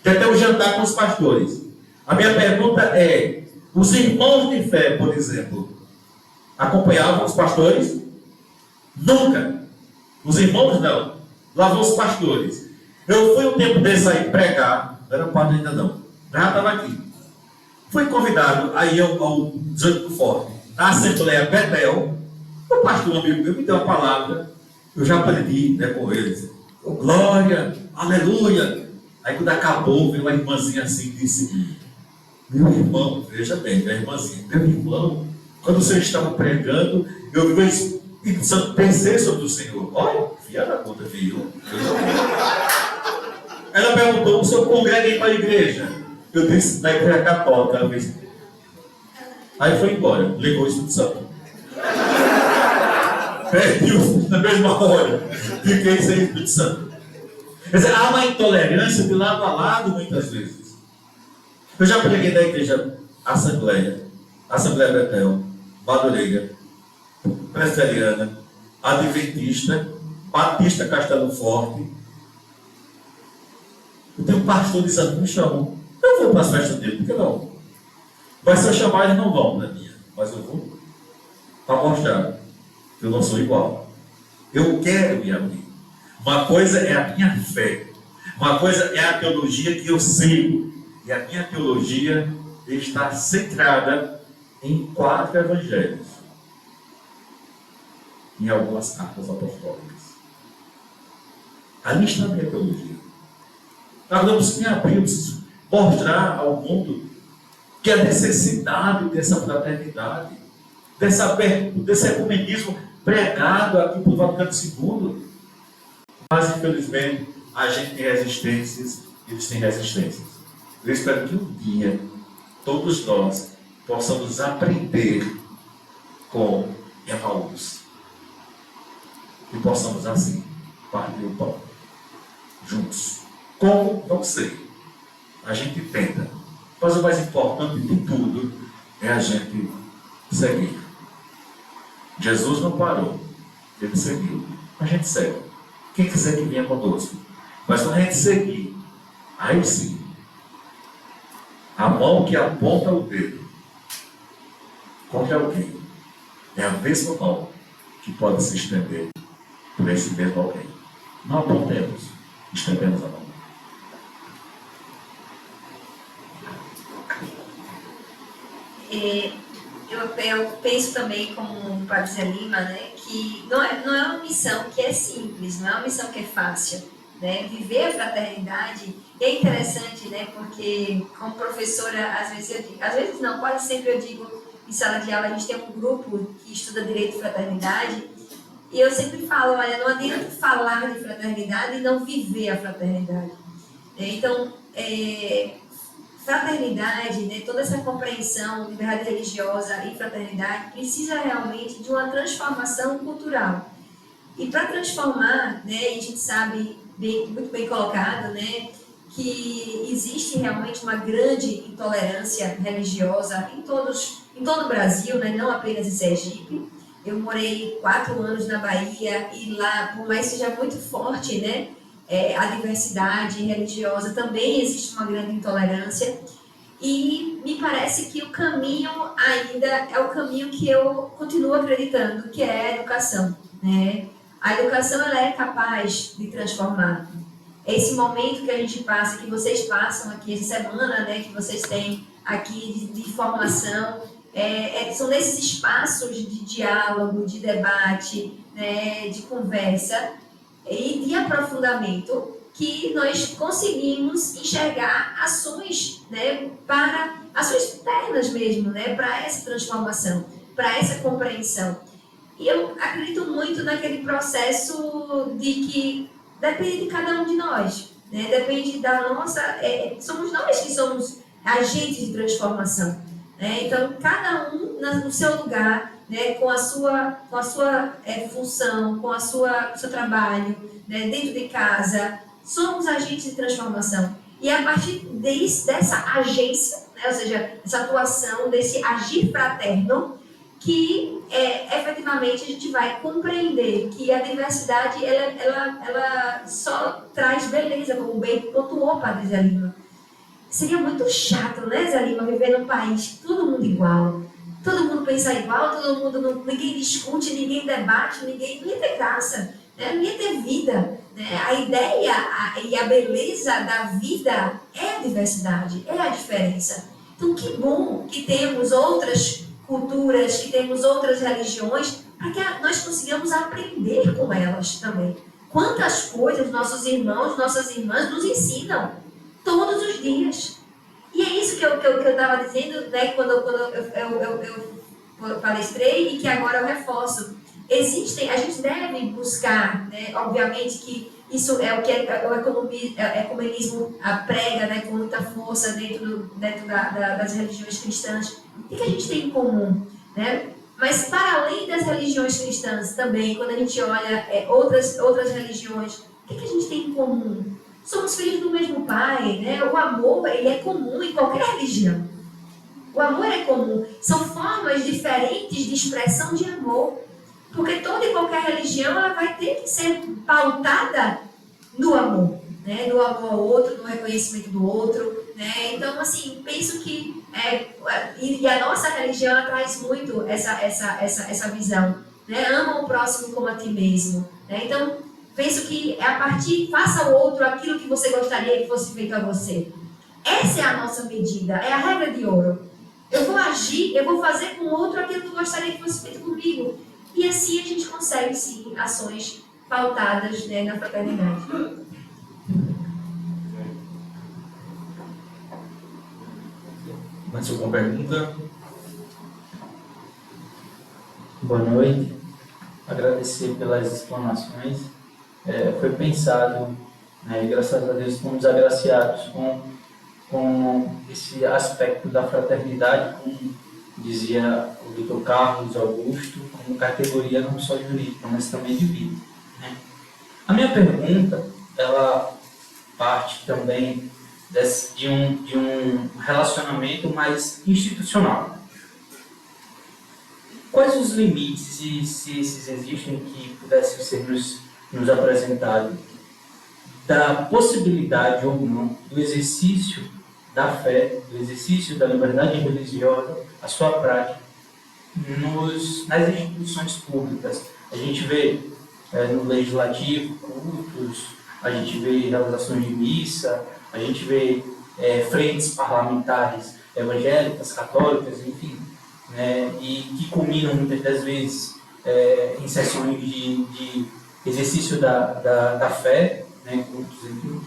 Tem até um jantar com os pastores. A minha pergunta é: os irmãos de fé, por exemplo, acompanhavam os pastores? Nunca. Os irmãos não. Lá vão os pastores. Eu fui um tempo desse aí pregar, não era padre ainda não, já estava aqui. Fui convidado aí ao 18 do Forte, na Assembleia Betel. O pastor amigo meu me deu uma palavra, eu já aprendi com eles. Glória, aleluia. Aí quando acabou, veio uma irmãzinha assim e disse: meu irmão, veja bem, minha irmãzinha, meu irmão, quando o senhor estava pregando, eu vi o Espírito Santo descer sobre o Senhor. Olha, filha da puta, viu? Ela perguntou: o senhor congrega em qual igreja? Eu disse: na igreja católica. Ela fez. Aí foi embora, ligou o Espírito Santo. Perdi na mesma hora, fiquei sem Espírito Santo. Quer dizer, há uma intolerância de lado a lado muitas vezes. Eu já preguei na igreja Assembleia Betel, Madureira, Presbiteriana, Adventista, Batista Castelo Forte. Eu tenho um pastor dizendo: me chamam. Eu vou para as festas dele, por que não? Mas se eu chamar, eles não vão na minha. Mas eu vou para mostrar que eu não sou igual. Eu quero me abrir. Uma coisa é a minha fé. Uma coisa é a teologia que eu sigo. E a minha teologia está centrada em 4 evangelhos. Em algumas cartas apostólicas. Ali está a minha teologia. Nós vamos me abrir, eu preciso mostrar ao mundo que a necessidade dessa fraternidade, desse ecumenismo pregado aqui pelo Vaticano II. Mas, infelizmente, a gente tem resistências, eles têm resistências. Eu espero que um dia todos nós possamos aprender com Emaús e possamos, assim, partir o pão juntos. Como? Não sei. A gente tenta. Mas o mais importante de tudo é a gente seguir. Jesus não parou. Ele seguiu. A gente segue. Quem quiser que venha conosco. Mas quando a gente seguir, aí sim, a mão que aponta o dedo contra alguém é a mesma mão que pode se estender por esse mesmo alguém. Não apontemos, estendemos a mão. Eu penso também, como o Padre Zé Lima, né, que não é uma missão que é simples, não é uma missão que é fácil. Né? Viver a fraternidade é interessante, né, porque como professora, às vezes não, quase sempre eu digo, em sala de aula a gente tem um grupo que estuda Direito e Fraternidade, e eu sempre falo, olha, não adianta falar de fraternidade e não viver a fraternidade. Então, fraternidade, né, toda essa compreensão, liberdade religiosa e fraternidade precisa realmente de uma transformação cultural. E para transformar, né, a gente sabe, muito bem colocado, né, que existe realmente uma grande intolerância religiosa em todo o Brasil, né, não apenas em Sergipe. Eu morei 4 anos na Bahia e lá, por mais que seja muito forte, né, a diversidade religiosa, também existe uma grande intolerância. E me parece que o caminho ainda é o caminho que eu continuo acreditando, que é a educação, né? A educação, ela é capaz de transformar. Esse momento que a gente passa, que vocês passam aqui essa semana, né, que vocês têm aqui de formação, são nesses espaços de diálogo, de debate, né, de conversa e de aprofundamento que nós conseguimos enxergar ações, né, para ações internas mesmo, né, para essa transformação, para essa compreensão. E eu acredito muito naquele processo de que depende de cada um de nós, né? Depende da nossa... somos nós que somos agentes de transformação, né? Então, cada um no seu lugar, né? com a sua função, com o seu trabalho, né? Dentro de casa, somos agentes de transformação. E a partir dessa agência, né? Ou seja, essa atuação, desse agir fraterno, que efetivamente a gente vai compreender que a diversidade ela só traz beleza, como bem pontuou o Padre Zé Lima. Seria muito chato, né, Zé Lima, viver num país todo mundo igual, todo mundo pensa igual, ninguém discute, ninguém debate, não ia ter graça, né? Não ia ter vida. Né? A ideia e a beleza da vida é a diversidade, é a diferença. Então, que bom que temos outras culturas, que temos outras religiões, para que nós consigamos aprender com elas também. Quantas coisas nossos irmãos, nossas irmãs nos ensinam todos os dias. E é isso que eu estava dizendo, né, quando eu palestrei e que agora eu reforço. A gente deve buscar, né, obviamente que isso é o que o ecumenismo prega, né, com muita força dentro das religiões cristãs. O que a gente tem em comum? Né? Mas para além das religiões cristãs também, quando a gente olha outras religiões, o que a gente tem em comum? Somos filhos do mesmo Pai, né? O amor, ele é comum em qualquer religião. O amor é comum. São formas diferentes de expressão de amor. Porque toda e qualquer religião ela vai ter que ser pautada no amor, né? No amor ao outro, no reconhecimento do outro, né? Então, assim, penso que e a nossa religião ela traz muito essa visão, né? Ama o próximo como a ti mesmo, né? Então, penso que faça ao outro aquilo que você gostaria que fosse feito a você. Essa é a nossa medida, é a regra de ouro. Eu vou agir, eu vou fazer com o outro aquilo que eu gostaria que fosse feito comigo. E assim a gente consegue, sim, ações pautadas, né, na fraternidade. Mais alguma pergunta? Boa noite. Agradecer pelas explanações. Foi pensado, né, e graças a Deus fomos agraciados com esse aspecto da fraternidade, como dizia o Dr. Carlos Augusto, como categoria não só jurídica, mas também de vida. Né? A minha pergunta, ela parte também de um relacionamento mais institucional. Quais os limites, e se esses existem, que pudessem ser nos apresentados da possibilidade ou não do exercício da fé, do exercício da liberdade religiosa, a sua prática, nas instituições públicas. A gente vê no legislativo cultos, a gente vê realizações de missa, a gente vê frentes parlamentares evangélicas, católicas, enfim, né, e que culminam muitas das vezes em sessões de exercício da fé, né, cultos, enfim.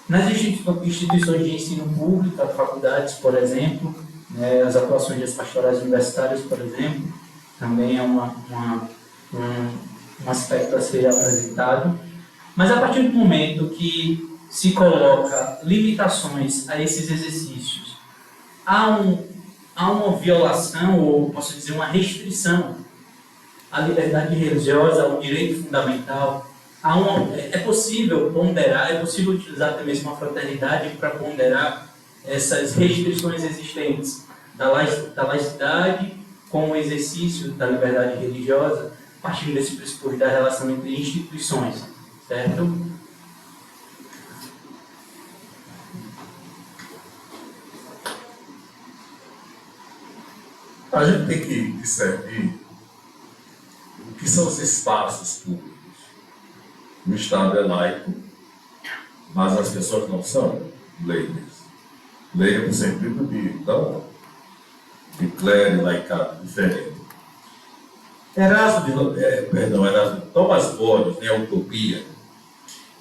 Nas instituições de ensino público, faculdades, por exemplo, né, as atuações das pastorais universitárias, por exemplo, também é um aspecto a ser apresentado. Mas a partir do momento que se coloca limitações a esses exercícios, há uma violação, ou posso dizer, uma restrição à liberdade religiosa, ao direito fundamental. É possível ponderar, é possível utilizar até mesmo a fraternidade para ponderar essas restrições existentes da laicidade com o exercício da liberdade religiosa, partindo desse pressuposto da relação entre instituições, certo? A gente tem que discernir o que são os espaços públicos. O Estado é laico, mas as pessoas não são leigas. Leiga no sentido de clero e laicado diferente. Thomas Borges, em A Utopia,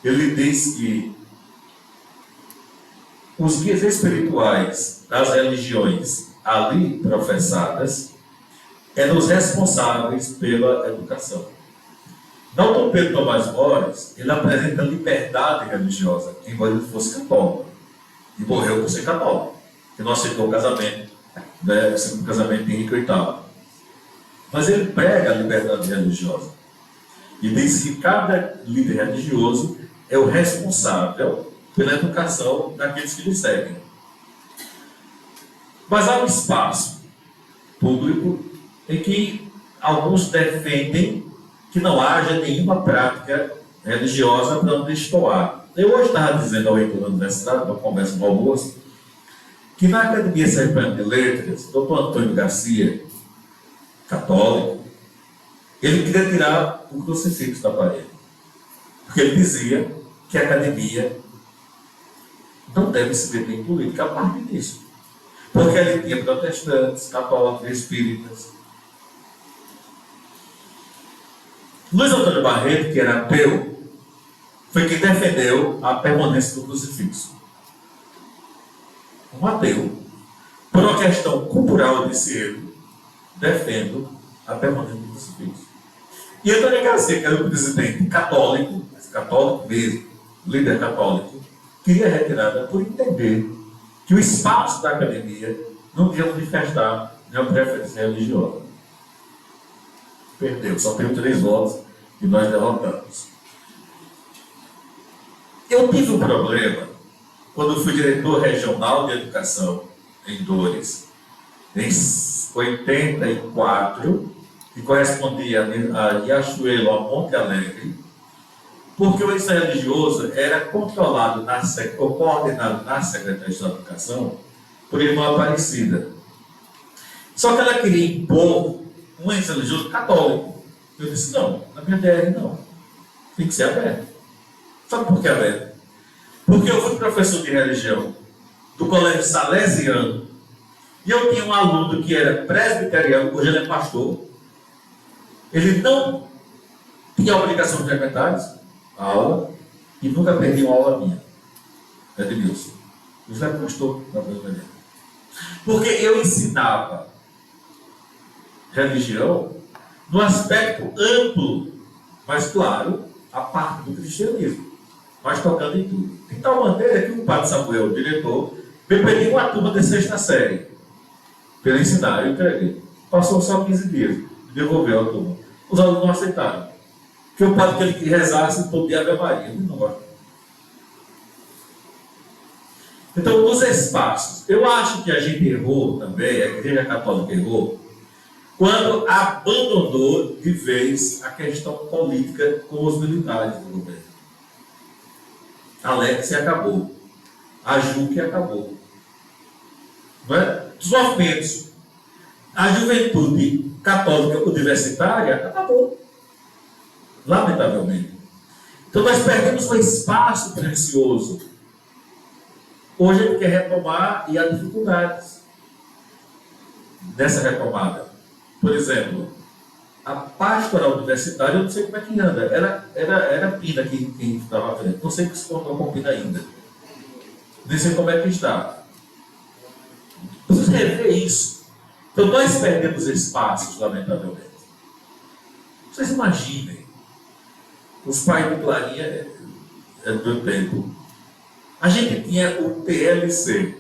ele diz que os guias espirituais das religiões ali professadas eram os responsáveis pela educação. Dom Pedro Tomás Borges, ele apresenta liberdade religiosa, embora ele fosse católico, e morreu por ser católico, que não aceitou o casamento, né, o casamento de Henrique VIII. Mas ele prega a liberdade religiosa, e diz que cada líder religioso é o responsável pela educação daqueles que lhe seguem. Mas há um espaço público em que alguns defendem que não haja nenhuma prática religiosa para onde destoar. Eu hoje estava dizendo ao reitor da universidade, numa conversa no almoço, que na Academia Serpente de Letras, o doutor Antônio Garcia, católico, ele queria tirar o crucifixo da parede. Porque ele dizia que a academia não deve se meter em política a parte disso. Porque ele tinha protestantes, católicos, espíritas. Luiz Antônio Barreto, que era ateu, foi quem defendeu a permanência do crucifixo. Um ateu, por uma questão cultural, disse ele, defendo a permanência do crucifixo. E Antônio Garcia, que era o presidente católico mesmo, líder católico, queria a retirada por entender que o espaço da academia não devia manifestar nenhuma preferência religiosa. Perdeu, só tem 3 votos e nós derrotamos. Eu tive um problema quando fui diretor regional de educação em Dores, em 84, que correspondia a Riachuelo, a Monte Alegre, porque o ensino religioso era controlado ou coordenado na Secretaria de Educação por irmã Aparecida. Só que ela queria impor um ensino religioso católico. Eu disse, não, na minha DR não. Tem que ser aberto. Sabe por que aberto? Porque eu fui professor de religião do colégio salesiano e eu tinha um aluno que era presbiteriano, hoje ele é pastor. Ele não tinha obrigação de frequentar a aula e nunca perdi uma aula minha. Edmilson. Ele é pastor da presbiteriana. Porque eu ensinava religião no aspecto amplo, mas claro, a parte do cristianismo, mas tocando em tudo. De tal maneira que o padre Samuel, o diretor, me pediu uma turma de 6ª série para ele ensinar, eu entreguei. Passou só 15 dias, me devolveu a turma. Os alunos não aceitaram. Porque o padre queria que rezasse todo dia a Ave Maria, ele não gosta. Então, nos espaços, eu acho que a gente errou também, a Igreja Católica errou, quando abandonou de vez a questão política com os militares do governo. Alex acabou. A Juque acabou. Não é? Os movimentos. A juventude católica universitária acabou. Lamentavelmente. Então nós perdemos um espaço precioso. Hoje a gente quer retomar e há dificuldades nessa retomada. Por exemplo, a pastoral universitária, eu não sei como é que anda. Era Pina quem estava à frente. Não sei se tornou com Pina ainda. Não sei como é que está. Preciso rever isso. Então nós perdemos espaços, lamentavelmente. Vocês imaginem. Os pais do Clarinha é do meu tempo. A gente tinha o TLC,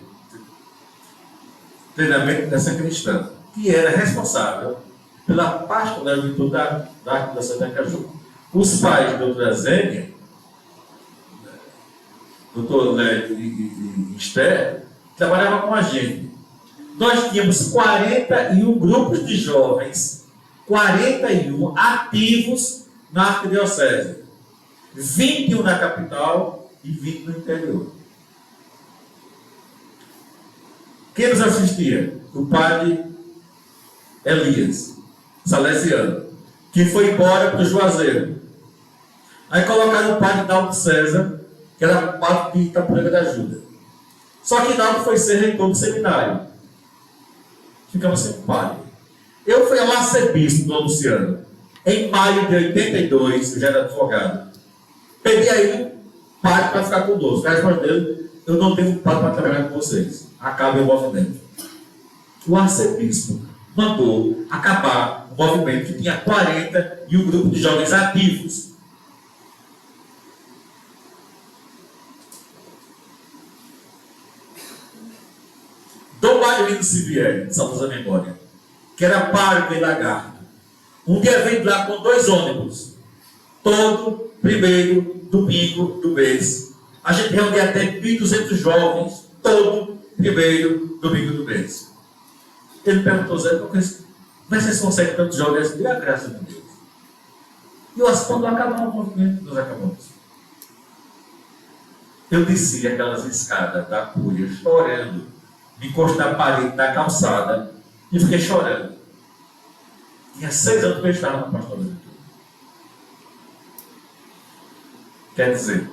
Treinamento Dessa Cristã, que era responsável pela pasta da juventude da Arco da Santa Caju. Os pais da doutora Zênia, doutor Léo e Esther, trabalhavam com a gente. Nós tínhamos 41 grupos de jovens, 41 ativos na arquidiocese, 21 na capital e 20 no interior. Quem nos assistia? O padre Elias, salesiano, que foi embora para o Juazeiro. Aí colocaram o padre Dalmo César, que era o padre de Itapuranga da Ajuda. Só que Dalmo foi ser reitor do seminário. Ficamos sem padre. Eu fui ao arcebispo do Luciano, em maio de 82, eu já era advogado. Peguei aí um padre para ficar conosco. A resposta dele: eu não tenho um padre para trabalhar com vocês. Acabe o movimento. O arcebispo mandou acabar o movimento que tinha 40 e um grupo de jovens ativos. Dom Marilino Sivieri, de Salvador da Memória, que era pároco em Lagarto, um dia veio lá com 2 ônibus, todo primeiro domingo do mês. A gente reunia até 1.200 jovens, todo primeiro domingo do mês. Ele perguntou: Zé, como é que vocês conseguem tantos jovens? E a graça de Deus. E quando acabar o movimento, nós acabamos. Eu desci aquelas escadas da Cúria, chorando, me encostei na parede da calçada e fiquei chorando. Tinha 6 anos que eu estava na pastoral. Quer dizer,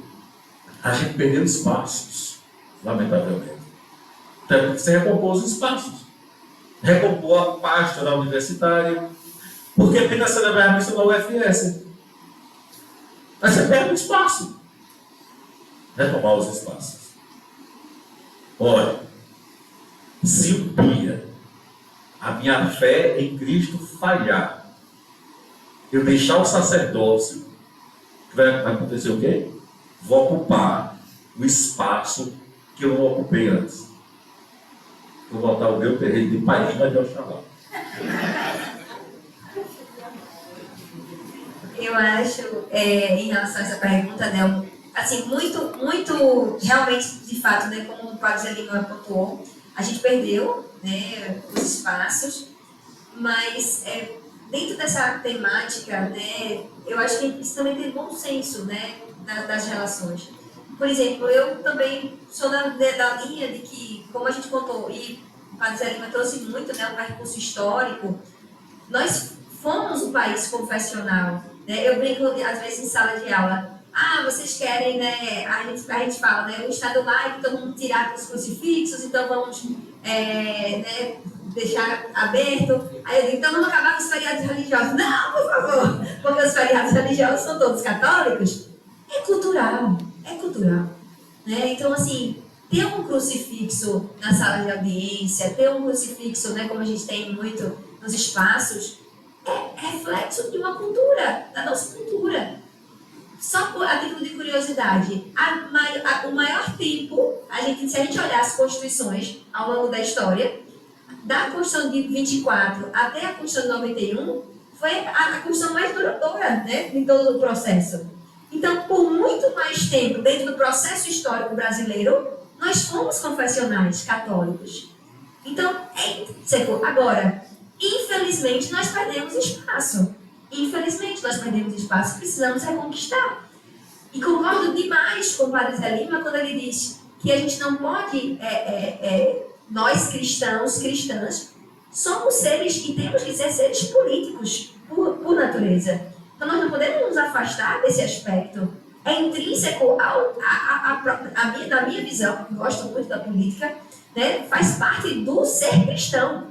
a gente perdeu espaços, lamentavelmente. Então, você recompôs os espaços. Recompôs a pastoral universitária. Porque apenas você levar a missa na UFS. Mas você perde o espaço. Retomar os espaços. Olha, se um dia a minha fé em Cristo falhar, eu deixar o sacerdócio, vai acontecer o quê? Vou ocupar o espaço que eu não ocupei antes. Vou botar o meu terreno de Paíba de Oxalá. Eu acho, em relação a essa pergunta, né, assim, muito, realmente, de fato, né, como o Padre Zé Lima pontuou, a gente perdeu, né, os espaços, mas dentro dessa temática, né, eu acho que isso também tem bom senso, né, das relações. Por exemplo, eu também sou da linha de que, como a gente contou, e o Padre Zé Lima trouxe muito, né, um percurso histórico, nós fomos um país confessional, né? Eu brinco, às vezes, em sala de aula: vocês querem, né, a gente fala, né, o Estado laico, todo mundo tirar os crucifixos, então vamos né, deixar aberto. Aí eu digo: então vamos acabar com os feriados religiosos. Não, por favor, porque os feriados religiosos são todos católicos. É cultural. Né? Então, assim, ter um crucifixo na sala de audiência, ter um crucifixo, né, como a gente tem muito nos espaços, é reflexo de uma cultura, da nossa cultura. Só a título de curiosidade, o maior tempo, se a gente olhar as constituições ao longo da história, da Constituição de 24 até a Constituição de 91, foi a Constituição mais duradoura, né, em todo o processo. Então, por muito mais tempo, dentro do processo histórico brasileiro, nós fomos confessionais católicos. Então, agora, infelizmente, nós perdemos espaço. Precisamos reconquistar. E concordo demais com o Padre Zé Lima quando ele diz que a gente não pode, nós cristãs, somos seres e temos que ser seres políticos por natureza. Então nós não podemos nos afastar desse aspecto. É intrínseco da minha visão, gosto muito da política, né, faz parte do ser cristão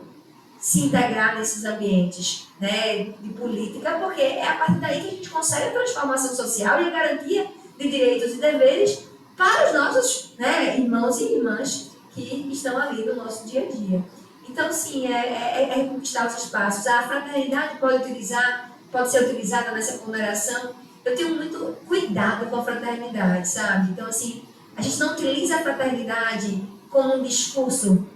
se integrar nesses ambientes, né, de política, porque é a partir daí que a gente consegue a transformação social e a garantia de direitos e deveres para os nossos, né, irmãos e irmãs que estão ali no nosso dia a dia. Então, sim, é conquistar os espaços. A fraternidade pode ser utilizada nessa ponderação. Eu tenho muito cuidado com a fraternidade, sabe? Então, assim, a gente não utiliza a fraternidade como um discurso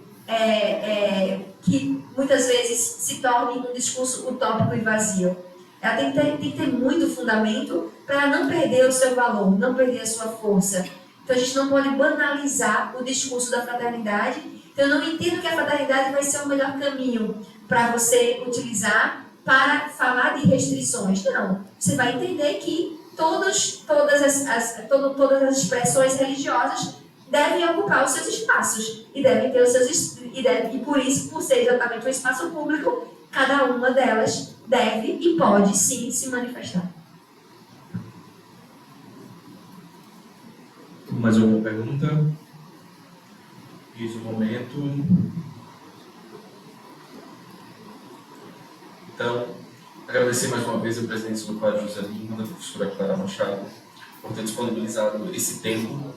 que muitas vezes se torne um discurso utópico e vazio. Ela tem que ter muito fundamento para não perder o seu valor, não perder a sua força. Então, a gente não pode banalizar o discurso da fraternidade. Então, eu não entendo que a fraternidade vai ser o melhor caminho para você utilizar para falar de restrições. Não. Você vai entender que todas as expressões religiosas devem ocupar os seus espaços e devem ter os seus e por isso, por ser exatamente um espaço público, cada uma delas deve e pode sim se manifestar. Mais alguma pergunta? Fiz o momento. Então, agradecer mais uma vez ao presidente do Padre José Lima, da professora Clara Machado, por ter disponibilizado esse tempo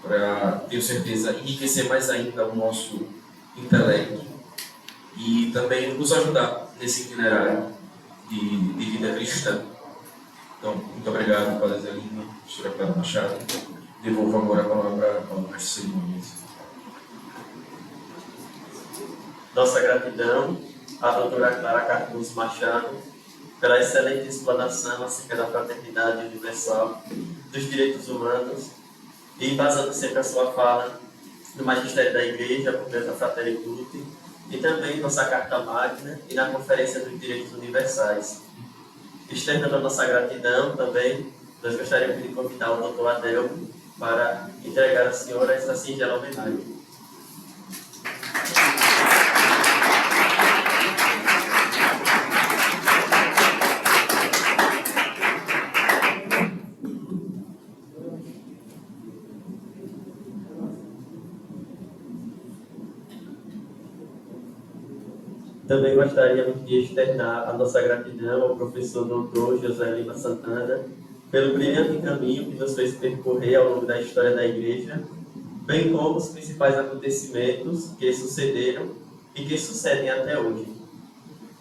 para, tenho certeza, enriquecer mais ainda o nosso intelecto e também nos ajudar nesse itinerário de vida cristã. Então, muito obrigado, Padre José Lima, professora Clara Machado. Devolvo agora a palavra ao mestre cerimônias. Nossa gratidão à doutora Clara Cardoso Machado pela excelente explanação acerca da fraternidade universal, dos direitos humanos e embasando sempre a sua fala no Magistério da Igreja, por meio da Fratelli Tutti, e também nossa Carta Magna e na Conferência dos Direitos Universais. Externando a nossa gratidão também, nós gostaríamos de convidar o doutor Adelmo para entregar à senhora essa singela homenagem. Também gostaríamos de externar a nossa gratidão ao professor Dr. José Lima Santana pelo brilhante caminho que nos fez percorrer ao longo da história da Igreja, bem como os principais acontecimentos que sucederam e que sucedem até hoje.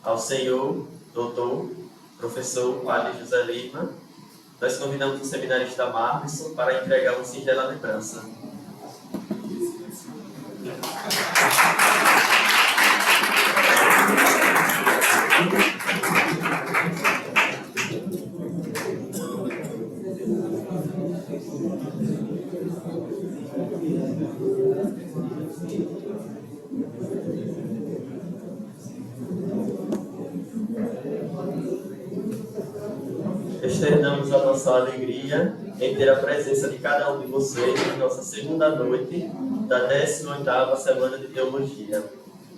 Ao senhor, doutor, professor Padre José Lima, nós convidamos o seminarista Marcos para entregar uma singela lembrança. Externamos a nossa alegria em ter a presença de cada um de vocês em nossa segunda noite da 18ª Semana de Teologia.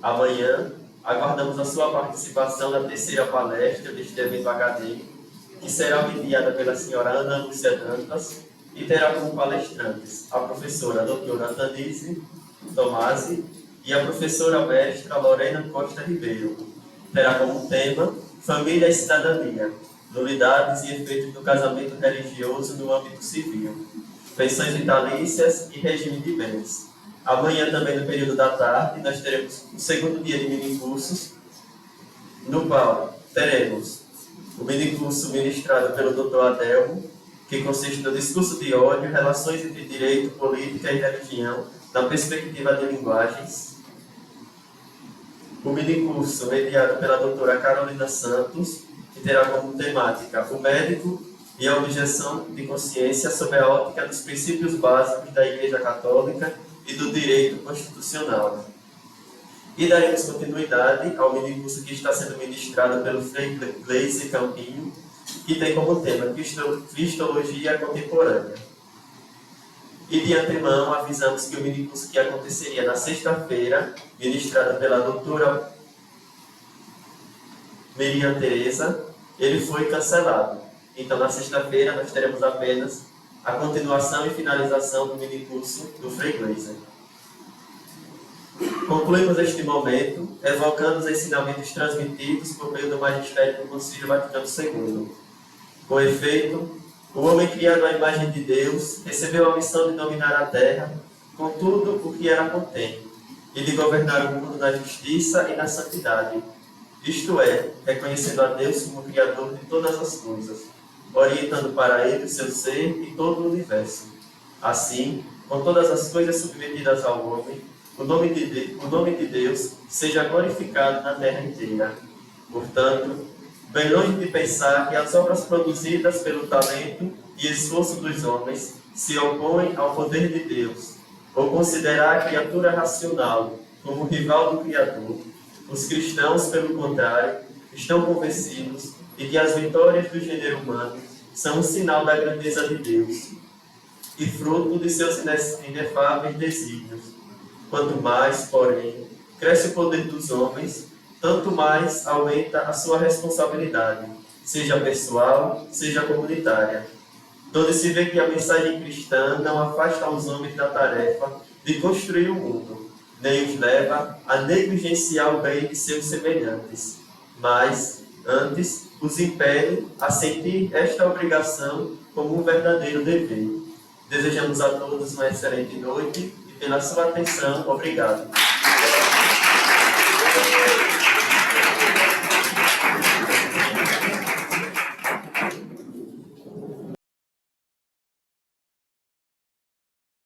Amanhã, aguardamos a sua participação na terceira palestra deste evento acadêmico, que será mediada pela senhora Ana Lúcia Dantas e terá como palestrantes a professora doutora Tanise Tomasi e a professora mestra Lorena Costa Ribeiro. Terá como tema Família e Cidadania, nulidades e efeitos do casamento religioso no âmbito civil, pensões vitalícias e regime de bens. Amanhã, também no período da tarde, nós teremos o segundo dia de minicursos, no qual teremos o minicurso ministrado pelo Dr. Adelmo, que consiste no discurso de ódio, relações entre direito, política e religião, na perspectiva de linguagens. O minicurso mediado pela doutora Carolina Santos, que terá como temática o médico e a objeção de consciência sob a ótica dos princípios básicos da Igreja Católica e do direito constitucional. E daremos continuidade ao minicurso que está sendo ministrado pelo Frei Gleise Campinho, que tem como tema Cristologia Contemporânea. E de antemão avisamos que o minicurso que aconteceria na sexta-feira, ministrado pela doutora Miriam Tereza, ele foi cancelado. Então, na sexta-feira, nós teremos apenas a continuação e finalização do minicurso do Frei Gleiser. Concluímos este momento evocando os ensinamentos transmitidos por meio do magistério do Concílio Vaticano II. Com efeito, o homem criado à imagem de Deus recebeu a missão de dominar a terra com tudo o que era potente e de governar o mundo na justiça e na santidade, isto é, reconhecendo a Deus como Criador de todas as coisas, orientando para ele o seu ser e todo o universo. Assim, com todas as coisas submetidas ao homem, o nome de Deus seja glorificado na terra inteira. Portanto, bem longe de pensar que as obras produzidas pelo talento e esforço dos homens se opõem ao poder de Deus, ou considerar a criatura racional como rival do Criador, os cristãos, pelo contrário, estão convencidos de que as vitórias do gênero humano são um sinal da grandeza de Deus e fruto de seus inefáveis desígnios. Quanto mais, porém, cresce o poder dos homens, tanto mais aumenta a sua responsabilidade, seja pessoal, seja comunitária. Onde se vê que a mensagem cristã não afasta os homens da tarefa de construir o mundo, nem os leva a negligenciar o bem de seus semelhantes, mas, antes, os impele a sentir esta obrigação como um verdadeiro dever. Desejamos a todos uma excelente noite e, pela sua atenção, obrigado.